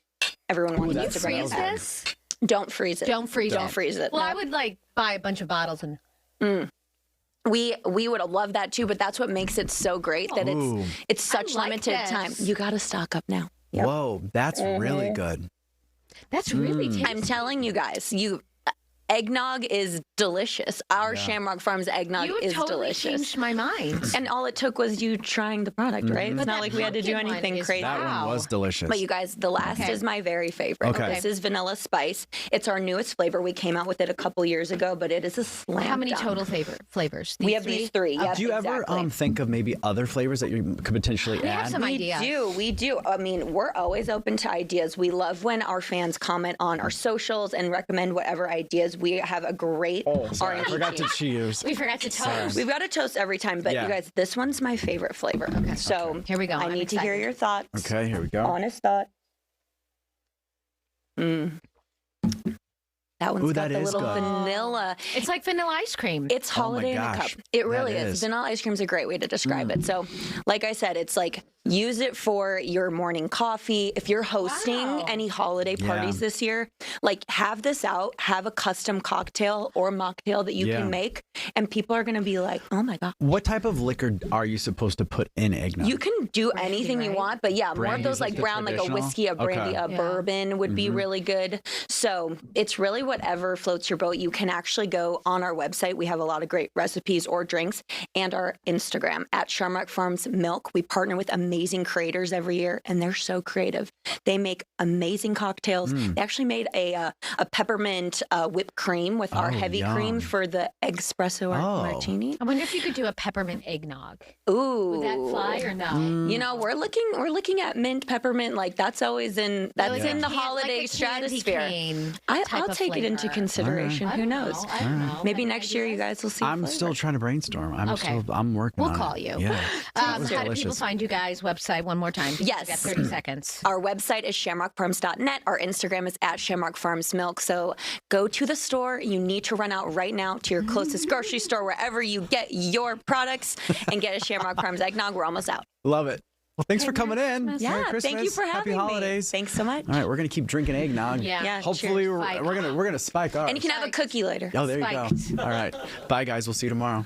everyone wants that us to bring it smells back. This? Don't freeze it. Don't freeze Don't it. freeze it. Well, No. I would like buy a bunch of bottles and. We would have loved that too, but that's what makes it so great that Ooh. it's such I like limited this. time. You got to stock up now. Yep. Whoa, that's really good. That's really tasty. I'm telling you guys, eggnog is delicious. Our Shamrock Farms eggnog You is totally delicious. changed my mind. And all it took was you trying the product, right? It's But not that like we had to do pumpkin one anything is- crazy. That Wow. one was delicious. But you guys, the last Okay. is my very favorite. Okay. This is vanilla spice. It's our newest flavor. We came out with it a couple years ago, but it is a slam How many dunk. total flavors? We have these three. Yep, Do you ever exactly. think of maybe other flavors that you could potentially We add? have some ideas. We do. I mean, we're always open to ideas. We love when our fans comment on our socials and recommend whatever ideas. We have a great Sorry, I R&D forgot to team. cheers. We forgot to toast. We've got to toast every time, but Yeah. you guys, this one's my favorite flavor. Okay. So Here we go. I I'm need to hear excited. your thoughts. Okay, here we go. Honest thought. That one's Ooh, got that the is little good. vanilla. It's like vanilla ice cream. It's holiday in a cup. gosh, It really that is. is. Vanilla ice cream is a great way to describe it. So, like I said, it's like use it for your morning coffee. If you're hosting any holiday parties this year, like have this out, have a custom cocktail or mocktail that you Yeah. can make, and people are going to be like, "Oh my god." What type of liquor are you supposed to put in eggnog? You can do anything you right? want, but yeah, more of Brandy's those like like the brown, like a traditional? whiskey, a brandy, Okay. a bourbon would be Mm-hmm. really good. So it's really whatever floats your boat. You can actually go on our website. We have a lot of great recipes or drinks, and our Instagram at Shamrock Farms Milk. We partner with amazing creators every year, and they're so creative. They make amazing cocktails. They actually made a peppermint whipped cream with our Oh, heavy cream yum. for the espresso martini. I wonder if you could do a peppermint eggnog. Ooh, Would that fly or no? You know, we're looking at mint peppermint. Like that's always in in the holiday stratosphere. I'll take it into consideration. Who knows? I don't know. Maybe next year you guys will see. I'm still trying to brainstorm. I'm working We'll on call it. you. Yeah. How was do people delicious. find you guys' website one more time? Yes. You got 30 seconds. Our website is shamrockfarms.net. Our Instagram is at Shamrock Farms Milk. So go to the store. You need to run out right now to your closest grocery store, wherever you get your products, and get a Shamrock Farms eggnog. We're almost out. Love it. Well, thanks for coming in. Merry Yeah, Christmas. thank you for Happy having me. holidays. Thanks so much. All right, we're gonna keep drinking eggnog. Yeah, Hopefully, cheers. we're gonna spike ours. And you can have a cookie later. Oh, there you go. All right. Bye, guys. We'll see you tomorrow.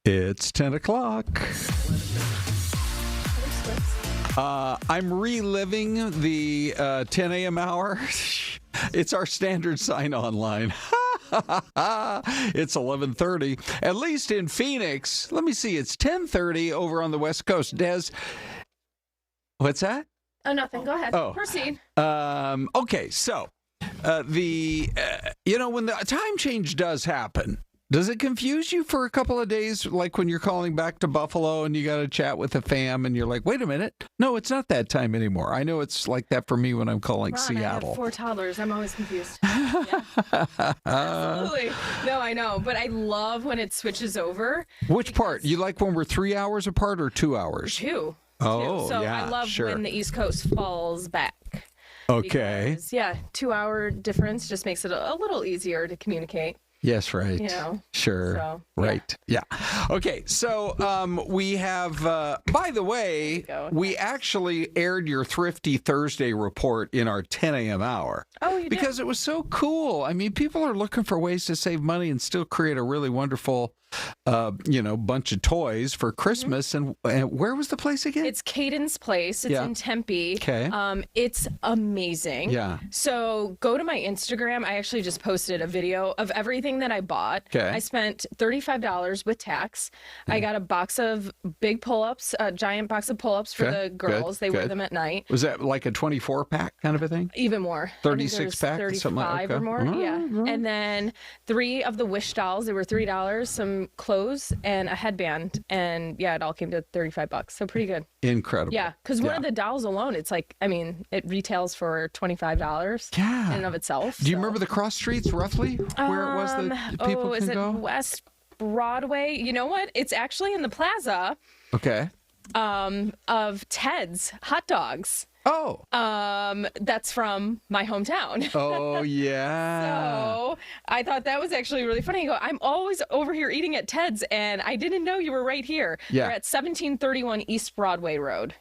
It's 10 o'clock. I'm reliving the 10 a.m. hour. It's our standard sign-on line. It's 11:30, at least in Phoenix. Let me see. It's 10:30 over on the West Coast. Des, what's that? Oh, nothing. Go ahead. Oh. Proceed. Okay, so when the time change does happen, does it confuse you for a couple of days, like when you're calling back to Buffalo and you got to chat with the fam and you're like, wait a minute, no, it's not that time anymore. I know it's like that for me when I'm calling Seattle. I have 4 toddlers. I'm always confused. Yeah. Absolutely. No, I know, but I love when it switches over. Which part? You like when we're 3 hours apart or 2 hours? 2. Oh, so yeah, I love sure. when the East Coast falls back. Okay. Because, 2-hour difference just makes it a little easier to communicate. Yes, right. Sure. So, right. Yeah. Okay. So we have, by the way, we actually aired your Thrifty Thursday report in our 10 a.m. hour. Oh, you did? Because it was so cool. I mean, people are looking for ways to save money and still create a really wonderful, bunch of toys for Christmas. And where was the place again? It's Caden's Place. It's in Tempe. Okay. It's amazing. Yeah. So go to my Instagram. I actually just posted a video of everything that I bought. Okay. I spent $35 with tax. I got a box of big pull-ups, a giant box of pull-ups for the girls. They wear them at night. Was that like a 24-pack kind of a thing? Even more. 36-pack? 35 or more. Yeah. And then 3 of the Wish dolls. They were $3. Some clothes and a headband. And yeah, it all came to $35. So pretty good. Incredible. Yeah. Because one of the dolls alone, it's like, I mean, it retails for $25 in and of itself. Do you remember the cross streets roughly? Where it was that people can is it go? West Broadway? You know what? It's actually in the plaza Okay. of Ted's Hot Dogs. Oh. That's from my hometown. Oh, yeah. So I thought that was actually really funny. I'm always over here eating at Ted's, and I didn't know you were right here. Yeah. We're at 1731 East Broadway Road.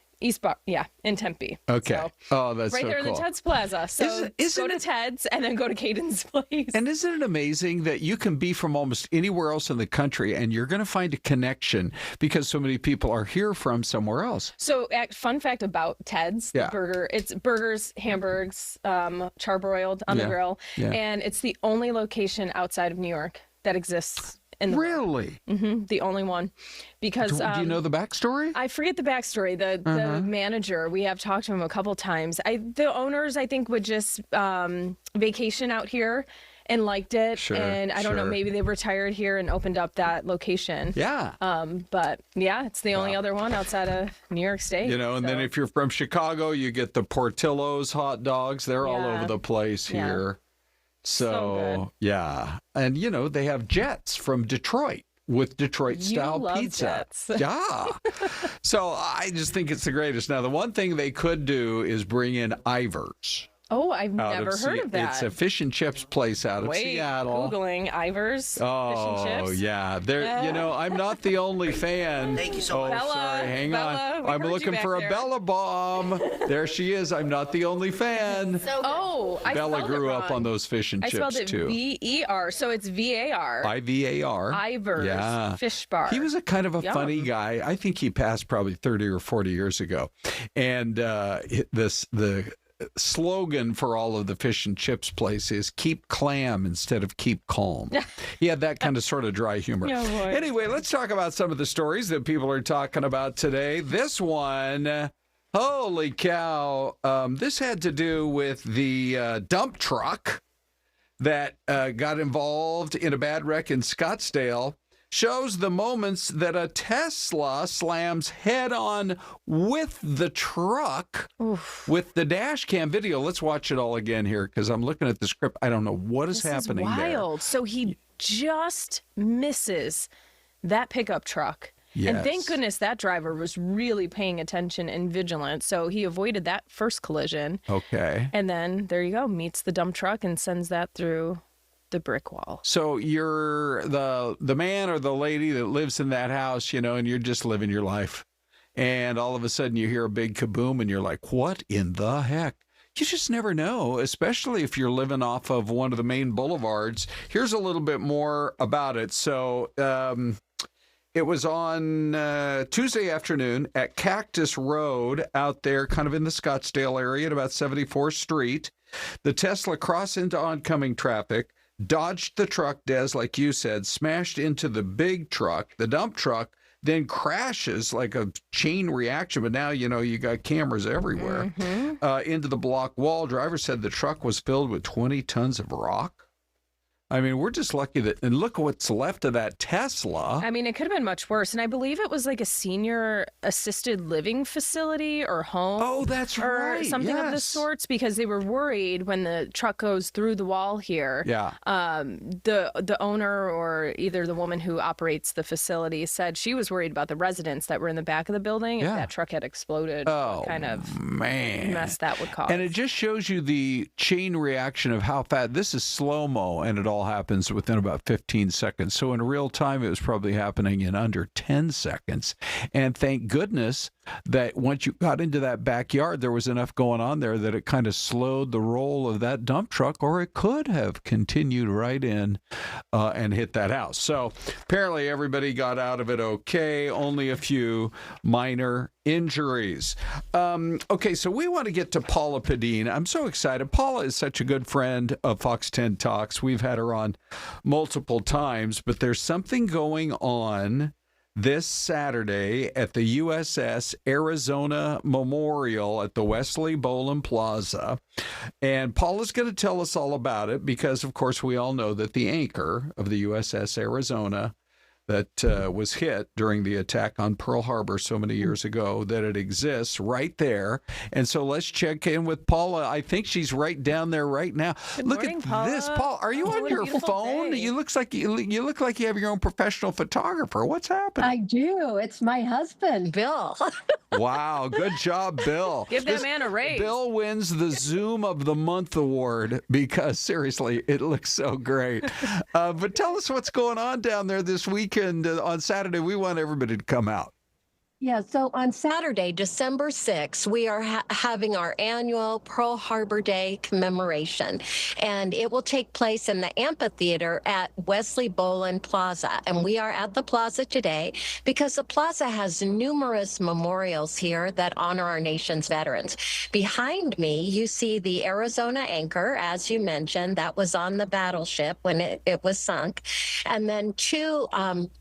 In Tempe. Okay. So, that's right so there in cool. the Ted's Plaza. So go to Ted's and then go to Caden's Place. And isn't it amazing that you can be from almost anywhere else in the country and you're going to find a connection because so many people are here from somewhere else? So, fun fact about Ted's burger: it's burgers, hamburgers, charbroiled on the grill, and it's the only location outside of New York that exists. Really? Mm-hmm, the only one. Because do you know the backstory? I forget the backstory. The manager, we have talked to him a couple times. The owners, I think, would just vacation out here and liked it. Sure, and I don't know, maybe they retired here and opened up that location. Yeah. But yeah, it's the only other one outside of New York State. And then if you're from Chicago, you get the Portillo's hot dogs. They're all over the place here. So yeah. And, they have Jets from Detroit with Detroit-style pizza. Jets. Yeah. So I just think it's the greatest. Now, the one thing they could do is bring in Ivar's. Oh, I've never heard of that. It's a fish and chips place out of Seattle. Googling Ivar's fish and chips. Oh, yeah. I'm not the only fan. Thank you so much. Bella, Sorry, hang Bella, on. we I'm heard looking you for back a Bella bomb. There she is. I'm not the only fan. I Bella spelled grew it up wrong. on those fish and I chips, spelled it too. V-E-R, so it's V-A-R. I-V-A-R. Ivar's Fish Bar. He was a kind of a funny guy. I think he passed probably 30 or 40 years ago. And the slogan for all of the fish and chips places: keep clam instead of keep calm. He had that kind of sort of dry humor. Anyway, let's talk about some of the stories that people are talking about today. This one, holy cow, this had to do with the dump truck that got involved in a bad wreck in Scottsdale. Shows the moments that a Tesla slams head-on with the truck. Oof. With the dash cam video. Let's watch it all again here because I'm looking at the script. I don't know what is happening there. This is wild. So he just misses that pickup truck. Yes. And thank goodness that driver was really paying attention and vigilant. So he avoided that first collision. Okay. And then there you go, meets the dump truck and sends that through the brick wall. So you're the man or the lady that lives in that house, and you're just living your life. And all of a sudden you hear a big kaboom and you're like, what in the heck? You just never know, especially if you're living off of one of the main boulevards. Here's a little bit more about it. So It was on Tuesday afternoon at Cactus Road out there, kind of in the Scottsdale area at about 74th Street. The Tesla crossed into oncoming traffic, dodged the truck, Des, like you said, smashed into the big truck, the dump truck, then crashes like a chain reaction. But now, you got cameras everywhere, into the block wall. Driver said the truck was filled with 20 tons of rock. I mean, we're just lucky and look what's left of that Tesla. I mean, it could have been much worse. And I believe it was like a senior assisted living facility or home. Oh, that's right. Or something of the sorts, because they were worried when the truck goes through the wall here. Yeah. The owner or either the woman who operates the facility said she was worried about the residents that were in the back of the building. If that truck had exploded, what kind of mess that would cause. And it just shows you the chain reaction of how fast. This is slow-mo, and it all happens within about 15 seconds. So in real time, it was probably happening in under 10 seconds. And thank goodness that once you got into that backyard, there was enough going on there that it kind of slowed the roll of that dump truck, or it could have continued right in and hit that house. So apparently everybody got out of it okay. Only a few minor injuries. Okay, so we want to get to Paula Pedene. I'm so excited. Paula is such a good friend of Fox 10 Talks. We've had her on multiple times, but there's something going on this Saturday at the USS Arizona Memorial at the Wesley Boland Plaza. And Paula's going to tell us all about it because, of course, we all know that the anchor of the USS Arizona that was hit during the attack on Pearl Harbor so many years ago, that it exists right there. And so let's check in with Paula. I think she's right down there right now. Look at this, Paula. Are you on your phone? You look like you have your own professional photographer. What's happening? I do. It's my husband, Bill. Wow, good job, Bill. Give that man a raise. Bill wins the Zoom of the Month award because seriously, it looks so great. But tell us what's going on down there this weekend. On Saturday, we want everybody to come out. Yeah, so on Saturday, December 6th, we are having our annual Pearl Harbor Day commemoration, and it will take place in the amphitheater at Wesley Boland Plaza. And we are at the plaza today because the plaza has numerous memorials here that honor our nation's veterans. Behind me, you see the Arizona anchor, as you mentioned, that was on the battleship when it was sunk. And then to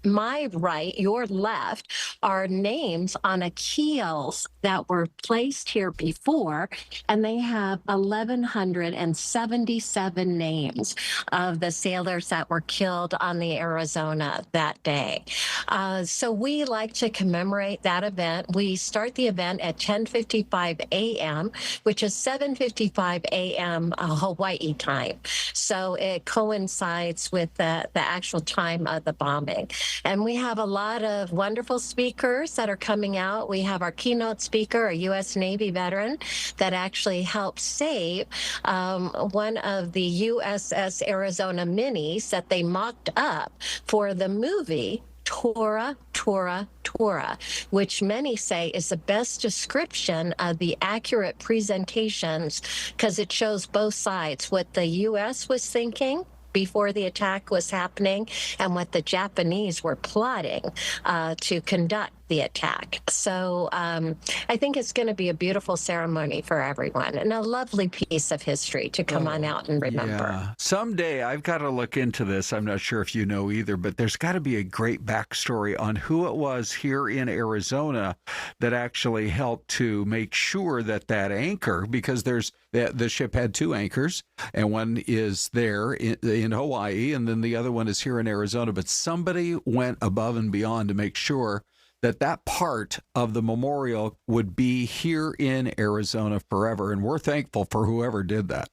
my right, your left, are names on a keels that were placed here before, and they have 1,177 names of the sailors that were killed on the Arizona that day. So we like to commemorate that event. We start the event at 10:55 a.m., which is 7:55 a.m. Hawaii time. So it coincides with the actual time of the bombing. And we have a lot of wonderful speakers that are coming out. We have our keynote speaker, a U.S. Navy veteran that actually helped save one of the USS Arizona minis that they mocked up for the movie Tora, Tora, Tora, which many say is the best description of the accurate presentations because it shows both sides, what the U.S. was thinking before the attack was happening and what the Japanese were plotting to conduct the attack. So I think it's going to be a beautiful ceremony for everyone and a lovely piece of history to come on out and remember. Yeah. Someday I've got to look into this. I'm not sure if you know either, but there's got to be a great backstory on who it was here in Arizona that actually helped to make sure that that anchor, because the ship had two anchors, and one is there in Hawaii, and then the other one is here in Arizona. But somebody went above and beyond to make sure that part of the memorial would be here in Arizona forever. And we're thankful for whoever did that.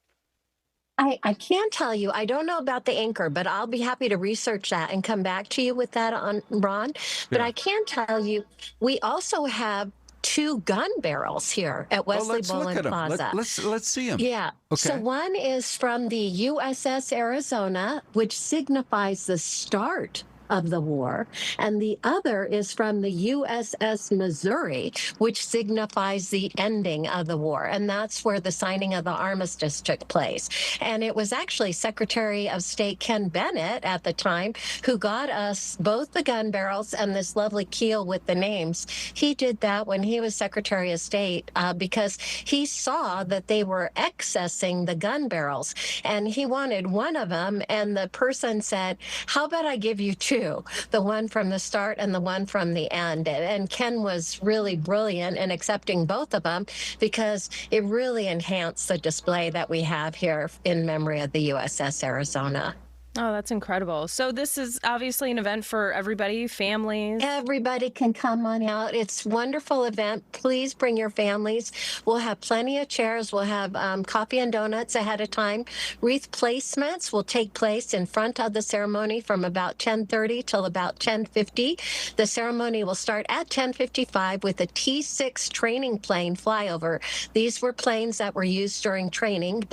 I can't tell you. I don't know about the anchor, but I'll be happy to research that and come back to you with that on Ron. But I can tell you, we also have 2 gun barrels here at Wesley Boland Plaza. Let's see them. Yeah. Okay. So one is from the USS Arizona, which signifies the start of the war, and the other is from the USS Missouri, which signifies the ending of the war. And that's where the signing of the armistice took place. And it was actually Secretary of State Ken Bennett at the time who got us both the gun barrels and this lovely keel with the names. He did that when he was Secretary of State because he saw that they were accessing the gun barrels, and he wanted one of them, and the person said, how about I give you two, the one from the start and the one from the end. And Ken was really brilliant in accepting both of them because it really enhanced the display that we have here in memory of the USS Arizona. Oh, that's incredible. So this is obviously an event for everybody, families. Everybody can come on out. It's a wonderful event. Please bring your families. We'll have plenty of chairs. We'll have coffee and donuts ahead of time. Wreath placements will take place in front of the ceremony from about 10:30 till about 10:50. The ceremony will start at 10:55 with a T-6 training plane flyover. These were planes that were used during training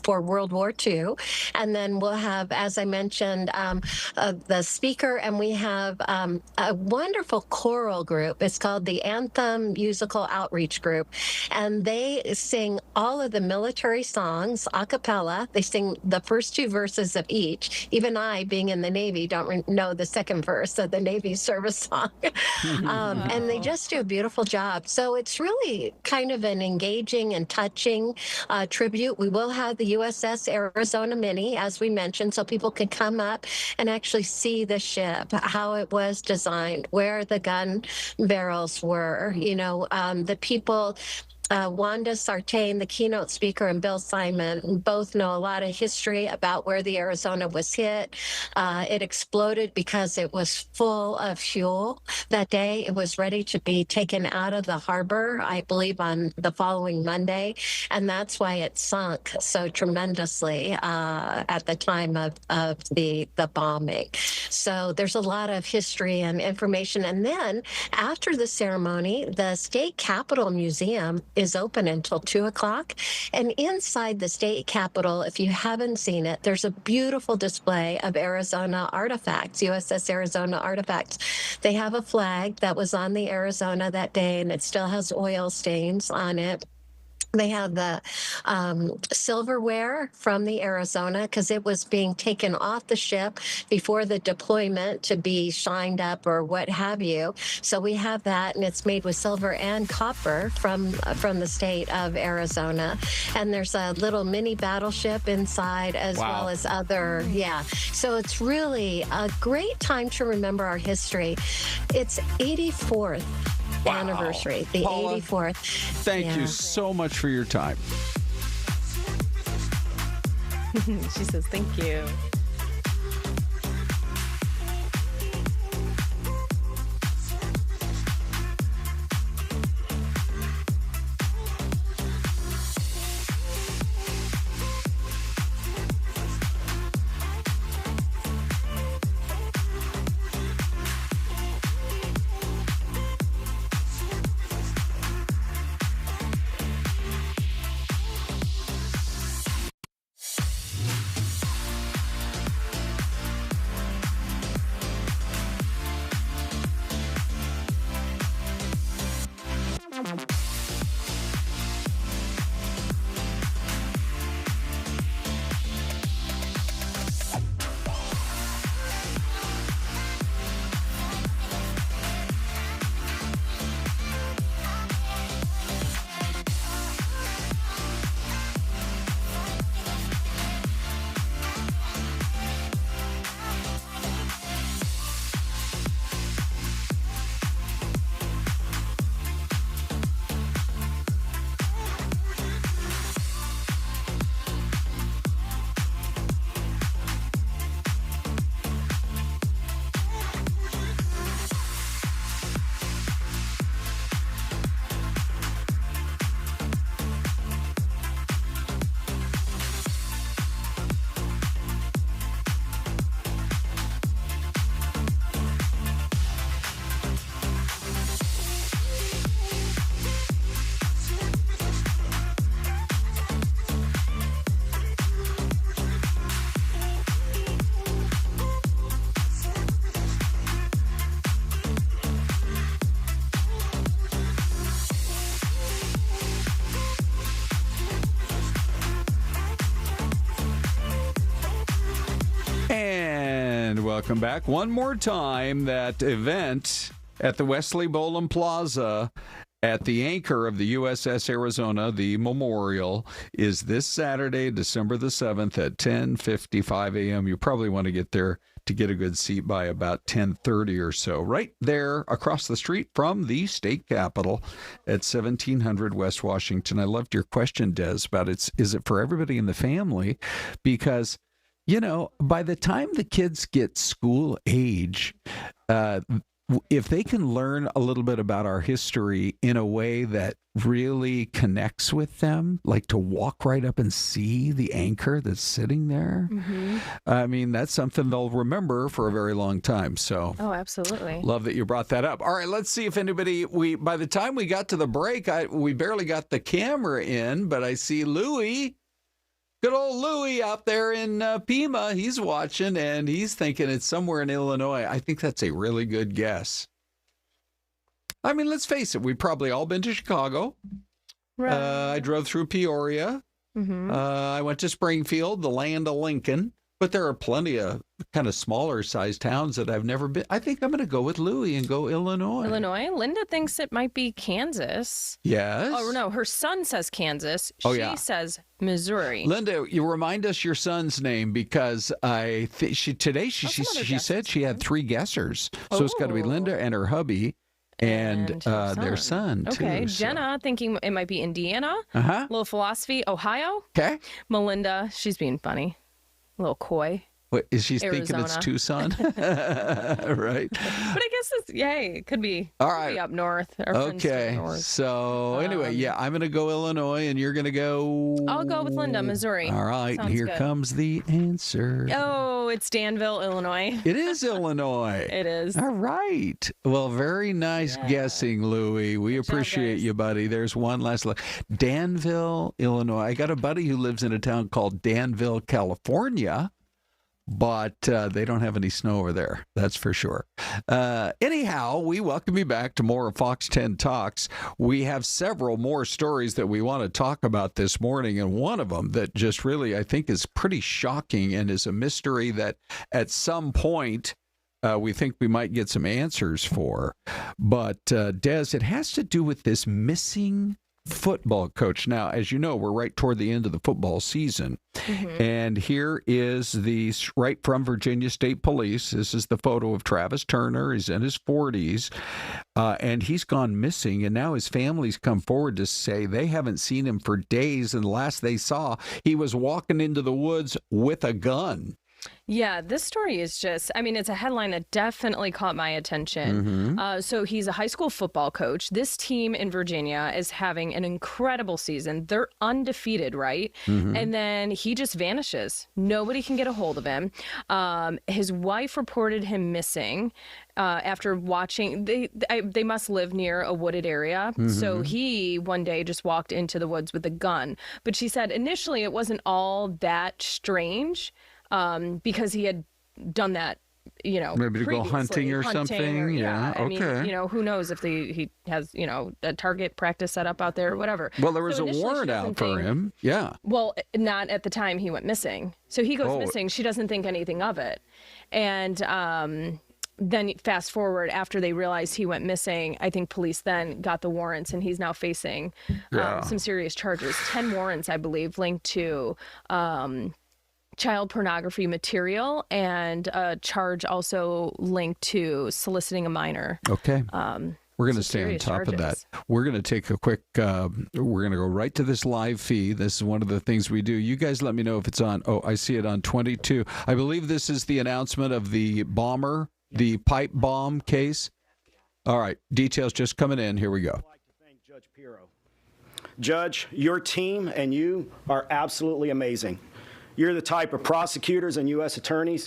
for World War II. And then we'll have, as I mentioned, the speaker, and we have a wonderful choral group. It's called the Anthem Musical Outreach Group, and they sing all of the military songs a cappella. They sing the first two verses of each. Even I, being in the Navy, don't know the second verse of the Navy service song. And they just do a beautiful job. So it's really kind of an engaging and touching tribute. We will have the USS Arizona Mini, as we mentioned, so people can come up and actually see the ship, how it was designed, where the gun barrels were. You know, the people, Wanda Sartain, the keynote speaker, and Bill Simon both know a lot of history about where the Arizona was hit. It exploded because it was full of fuel that day. It was ready to be taken out of the harbor, I believe, on the following Monday. And that's why it sunk so tremendously at the time of the bombing. So there's a lot of history and information. And then after the ceremony, the State Capitol Museum is open until 2 o'clock. And inside the state capitol, if you haven't seen it, there's a beautiful display of Arizona artifacts, USS Arizona artifacts. They have a flag that was on the Arizona that day, and it still has oil stains on it. They have the silverware from the Arizona because it was being taken off the ship before the deployment to be shined up or what have you. So we have that, and it's made with silver and copper from the state of Arizona. And there's a little mini battleship inside as well as other, So it's really a great time to remember our history. It's 84th. Anniversary, the Paula, 84th. Thank you so much for your time. She says thank you. And welcome back. One more time, that event at the Wesley Bolam Plaza at the anchor of the USS Arizona, the memorial, is this Saturday, December the 7th at 10:55 a.m. You probably want to get there to get a good seat by about 10:30 or so. Right there across the street from the state capitol at 1700 West Washington. I loved your question, Des, about is it for everybody in the family? Because, you know, by the time the kids get school age, if they can learn a little bit about our history in a way that really connects with them, like to walk right up and see the anchor that's sitting there, I mean, that's something they'll remember for a very long time. So, oh, absolutely. Love that you brought that up. All right, let's see if anybody, by the time we got to the break, we barely got the camera in, but I see Louie. Good old Louie out there in Pima. He's watching, and he's thinking it's somewhere in Illinois. I think that's a really good guess. I mean, let's face it. We've probably all been to Chicago. Right. I drove through Peoria. I went to Springfield, the land of Lincoln. But there are plenty of kind of smaller-sized towns that I've never been. I think I'm going to go with Louie and go Illinois. Illinois? Linda thinks it might be Kansas. Yes? Oh, no, her son says Kansas. She says Missouri. Linda, you remind us your son's name, because today she said she had 3 guessers. So it's got to be Linda and her hubby and their son, too. Okay, Jenna thinking it might be Indiana. Little philosophy, Ohio. Okay. Melinda, she's being funny. A little coy. What, is she Arizona. thinking it's Tucson? Right. But I guess it could be, all right. Could be up north. Okay. So anyway, I'm going to go Illinois, and you're going to go... I'll go with Linda, Missouri. All right. Sounds Here good. comes the answer. Oh, it's Danville, Illinois. It is Illinois. It is. All right. Well, very nice guessing, Louie. We appreciate you, buddy. There's one last look. Danville, Illinois. I got a buddy who lives in a town called Danville, California. But they don't have any snow over there, that's for sure. Anyhow, we welcome you back to more of Fox 10 Talks. We have several more stories that we want to talk about this morning, and one of them that just really, I think, is pretty shocking and is a mystery that at some point we think we might get some answers for. But, Des, it has to do with this missing football coach. Now, as you know, we're right toward the end of the football season. And here is right from Virginia State Police. This is the photo of Travis Turner. He's in his 40s, and he's gone missing. And now his family's come forward to say they haven't seen him for days. And the last they saw, he was walking into the woods with a gun. Yeah, this story is just, I mean, it's a headline that definitely caught my attention. So he's a high school football coach. This team in Virginia is having an incredible season. They're undefeated, right? And then he just vanishes. Nobody can get a hold of him. His wife reported him missing after watching. They must live near a wooded area. So he one day just walked into the woods with a gun. But she said initially it wasn't all that strange. Because he had done that, maybe to go hunting or something. I mean, who knows if he has, a target practice set up out there or whatever. Well, there was a warrant out for him. Yeah. Well, not at the time he went missing. So he goes missing. She doesn't think anything of it. And then fast forward, after they realized he went missing, I think police then got the warrants, and he's now facing some serious charges. 10 warrants, I believe, linked to child pornography material, and a charge also linked to soliciting a minor. Okay. We're going to stay on top of that. We're going to take a quick, we're going to go right to this live feed. This is one of the things we do. You guys let me know if it's on. Oh, I see it on 22. I believe this is the announcement of the bomber, the pipe bomb case. All right. Details just coming in. Here we go. I'd like to thank Judge Pirro. Judge, your team and you are absolutely amazing. You're the type of prosecutors and U.S. attorney,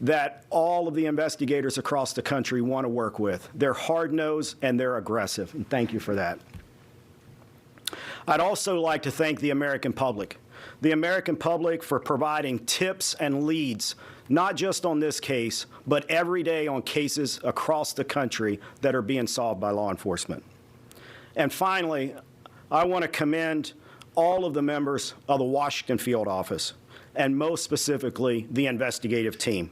that all of the investigators across the country want to work with. They're hard-nosed and they're aggressive, and thank you for that. I'd also like to thank the American public for providing tips and leads, not just on this case, but every day on cases across the country that are being solved by law enforcement. And finally, I want to commend all of the members of the Washington field office, and most specifically, the investigative team.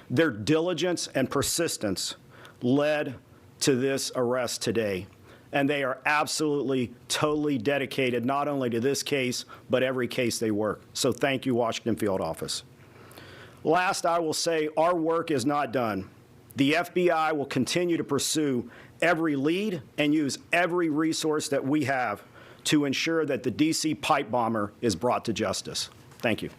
Their diligence and persistence led to this arrest today, and they are absolutely, totally dedicated not only to this case, but every case they work. So thank you, Washington field office. Last, I will say our work is not done. The FBI will continue to pursue every lead and use every resource that we have to ensure that the D.C. pipe bomber is brought to justice. Thank you.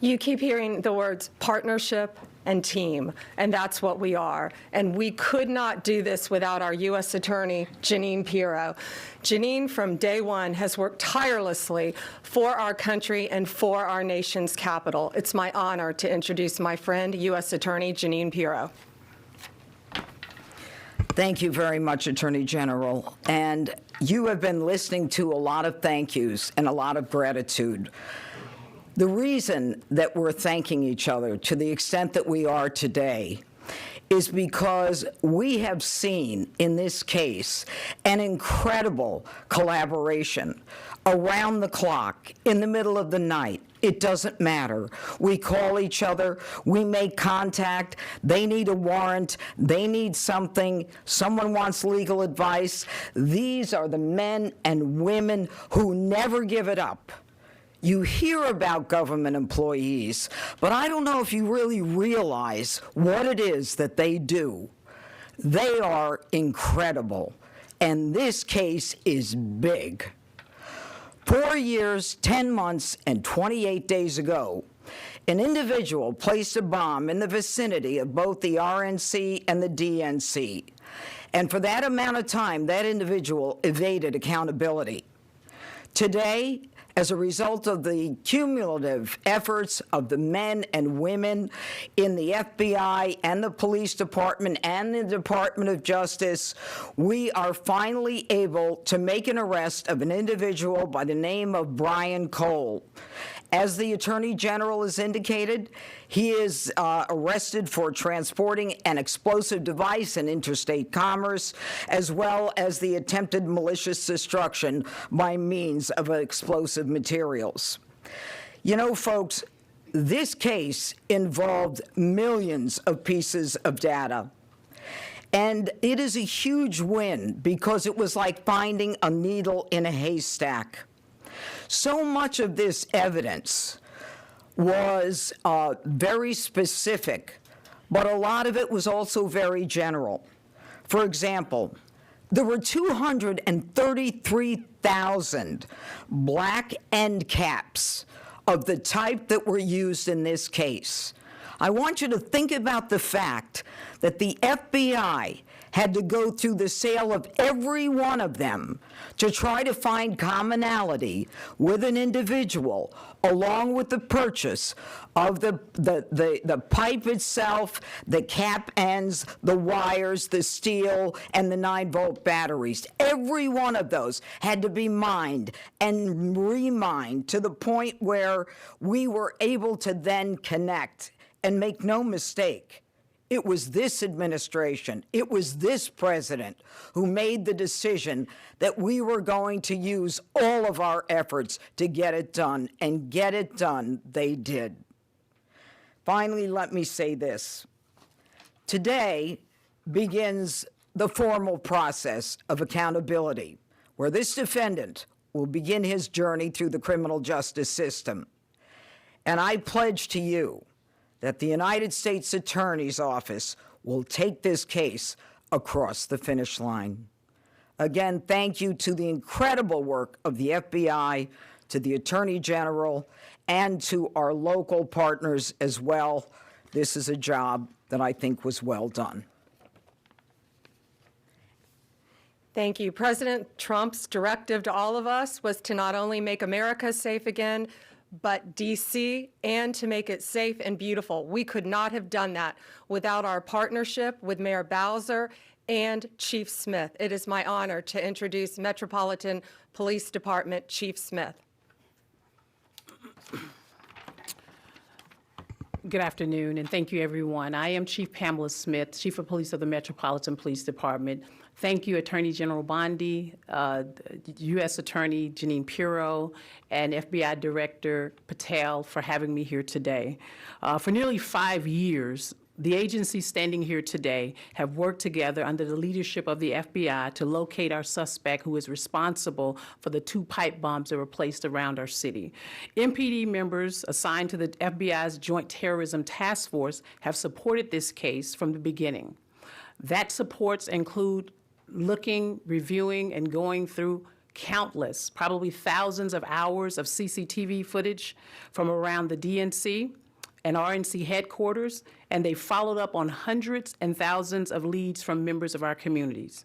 You keep hearing the words partnership and team, and that's what we are. And we could not do this without our U.S. Attorney, Jeanine Pirro. Jeanine, from day one, has worked tirelessly for our country and for our nation's capital. It's my honor to introduce my friend, U.S. Attorney Jeanine Pirro. Thank you very much, Attorney General. And you have been listening to a lot of thank yous and a lot of gratitude. The reason that we're thanking each other to the extent that we are today is because we have seen in this case an incredible collaboration around the clock, in the middle of the night. It doesn't matter. We call each other, we make contact, they need a warrant, they need something, someone wants legal advice. These are the men and women who never give it up. You hear about government employees, but I don't know if you really realize what it is that they do. They are incredible, and this case is big. 4 years, 10 months, and 28 days ago, an individual placed a bomb in the vicinity of both the RNC and the DNC. And for that amount of time, that individual evaded accountability. Today, as a result of the cumulative efforts of the men and women in the FBI and the police department and the Department of Justice, we are finally able to make an arrest of an individual by the name of Brian Cole. As the Attorney General has indicated, he is arrested for transporting an explosive device in interstate commerce, as well as the attempted malicious destruction by means of explosive materials. You know, folks, this case involved millions of pieces of data. And it is a huge win because it was like finding a needle in a haystack. So much of this evidence was very specific, but a lot of it was also very general. For example, there were 233,000 black end caps of the type that were used in this case. I want you to think about the fact that the FBI had to go through the sale of every one of them to try to find commonality with an individual, along with the purchase of the pipe itself, the cap ends, the wires, the steel, and the 9-volt batteries. Every one of those had to be mined and remined to the point where we were able to then connect. And make no mistake, it was this administration, it was this president who made the decision that we were going to use all of our efforts to get it done, and get it done they did. Finally, let me say this. Today begins the formal process of accountability, where this defendant will begin his journey through the criminal justice system. And I pledge to you that the United States Attorney's Office will take this case across the finish line. Again, thank you to the incredible work of the FBI, to the Attorney General, and to our local partners as well. This is a job that I think was well done. Thank you. President Trump's directive to all of us was to not only make America safe again, but D.C., and to make it safe and beautiful. We could not have done that without our partnership with Mayor Bowser and Chief Smith. It is my honor to introduce Metropolitan Police Department Chief Smith. Good afternoon, and thank you, everyone. I am Chief Pamela Smith, Chief of Police of the Metropolitan Police Department. Thank you, Attorney General Bondi, U.S. Attorney Jeanine Pirro, and FBI Director Patel for having me here today. For nearly 5 years, the agencies standing here today have worked together under the leadership of the FBI to locate our suspect who is responsible for the 2 pipe bombs that were placed around our city. MPD members assigned to the FBI's Joint Terrorism Task Force have supported this case from the beginning. That supports include looking, reviewing, and going through countless, probably thousands of hours of CCTV footage from around the DNC and RNC headquarters, and they followed up on hundreds and thousands of leads from members of our communities.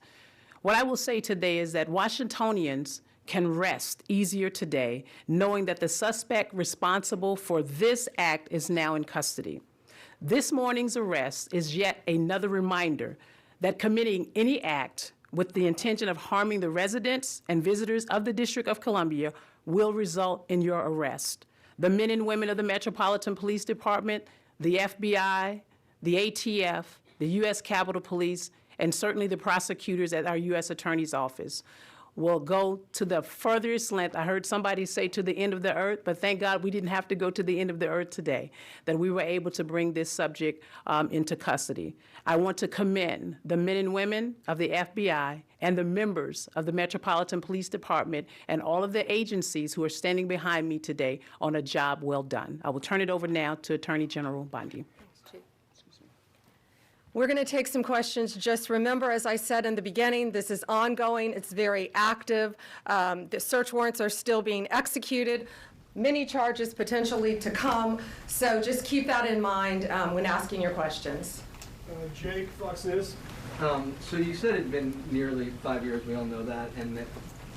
What I will say today is that Washingtonians can rest easier today knowing that the suspect responsible for this act is now in custody. This morning's arrest is yet another reminder that committing any act with the intention of harming the residents and visitors of the District of Columbia will result in your arrest. The men and women of the Metropolitan Police Department, the FBI, the ATF, the U.S. Capitol Police, and certainly the prosecutors at our U.S. Attorney's Office will go to the furthest length. I heard somebody say to the end of the earth, but thank God we didn't have to go to the end of the earth today, that we were able to bring this subject into custody. I want to commend the men and women of the FBI and the members of the Metropolitan Police Department and all of the agencies who are standing behind me today on a job well done. I will turn it over now to Attorney General Bondi. We're going to take some questions. Just remember, as I said in the beginning, this is ongoing. It's very active. The search warrants are still being executed. Many charges potentially to come. So just keep that in mind when asking your questions. Jake, Fox News. So you said it had been nearly 5 years. We all know that. And that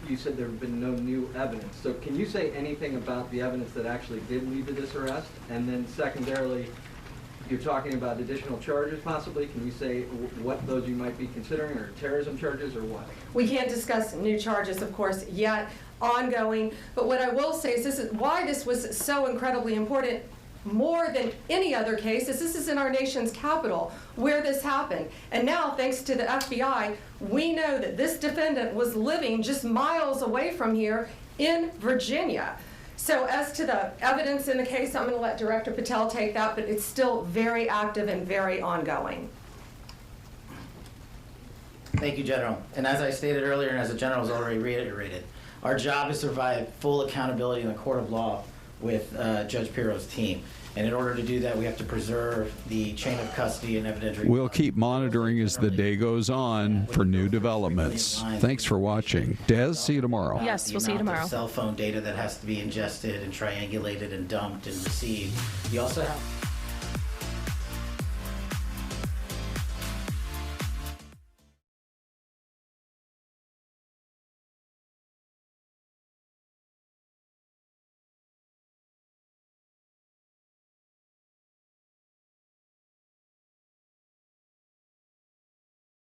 you said there have been no new evidence. So can you say anything about the evidence that actually did lead to this arrest? And then secondarily, you're talking about additional charges possibly. Can you say what those you might be considering, or terrorism charges, or what? We can't discuss new charges, of course, yet, ongoing. But what I will say is this is why this was so incredibly important, more than any other case, is this is in our nation's capital where this happened. And now, thanks to the FBI, we know that this defendant was living just miles away from here in Virginia. So as to the evidence in the case, I'm going to let Director Patel take that, but it's still very active and very ongoing. Thank you, General. And as I stated earlier, and as the General has already reiterated, our job is to provide full accountability in the court of law with Judge Pirro's team. And in order to do that, we have to preserve the chain of custody and evidentiary. We'll keep monitoring as the day goes on for new developments. Thanks for watching. Des, see you tomorrow. Yes, we'll see you tomorrow. Cell phone data that has to be ingested and triangulated and dumped and received. You also have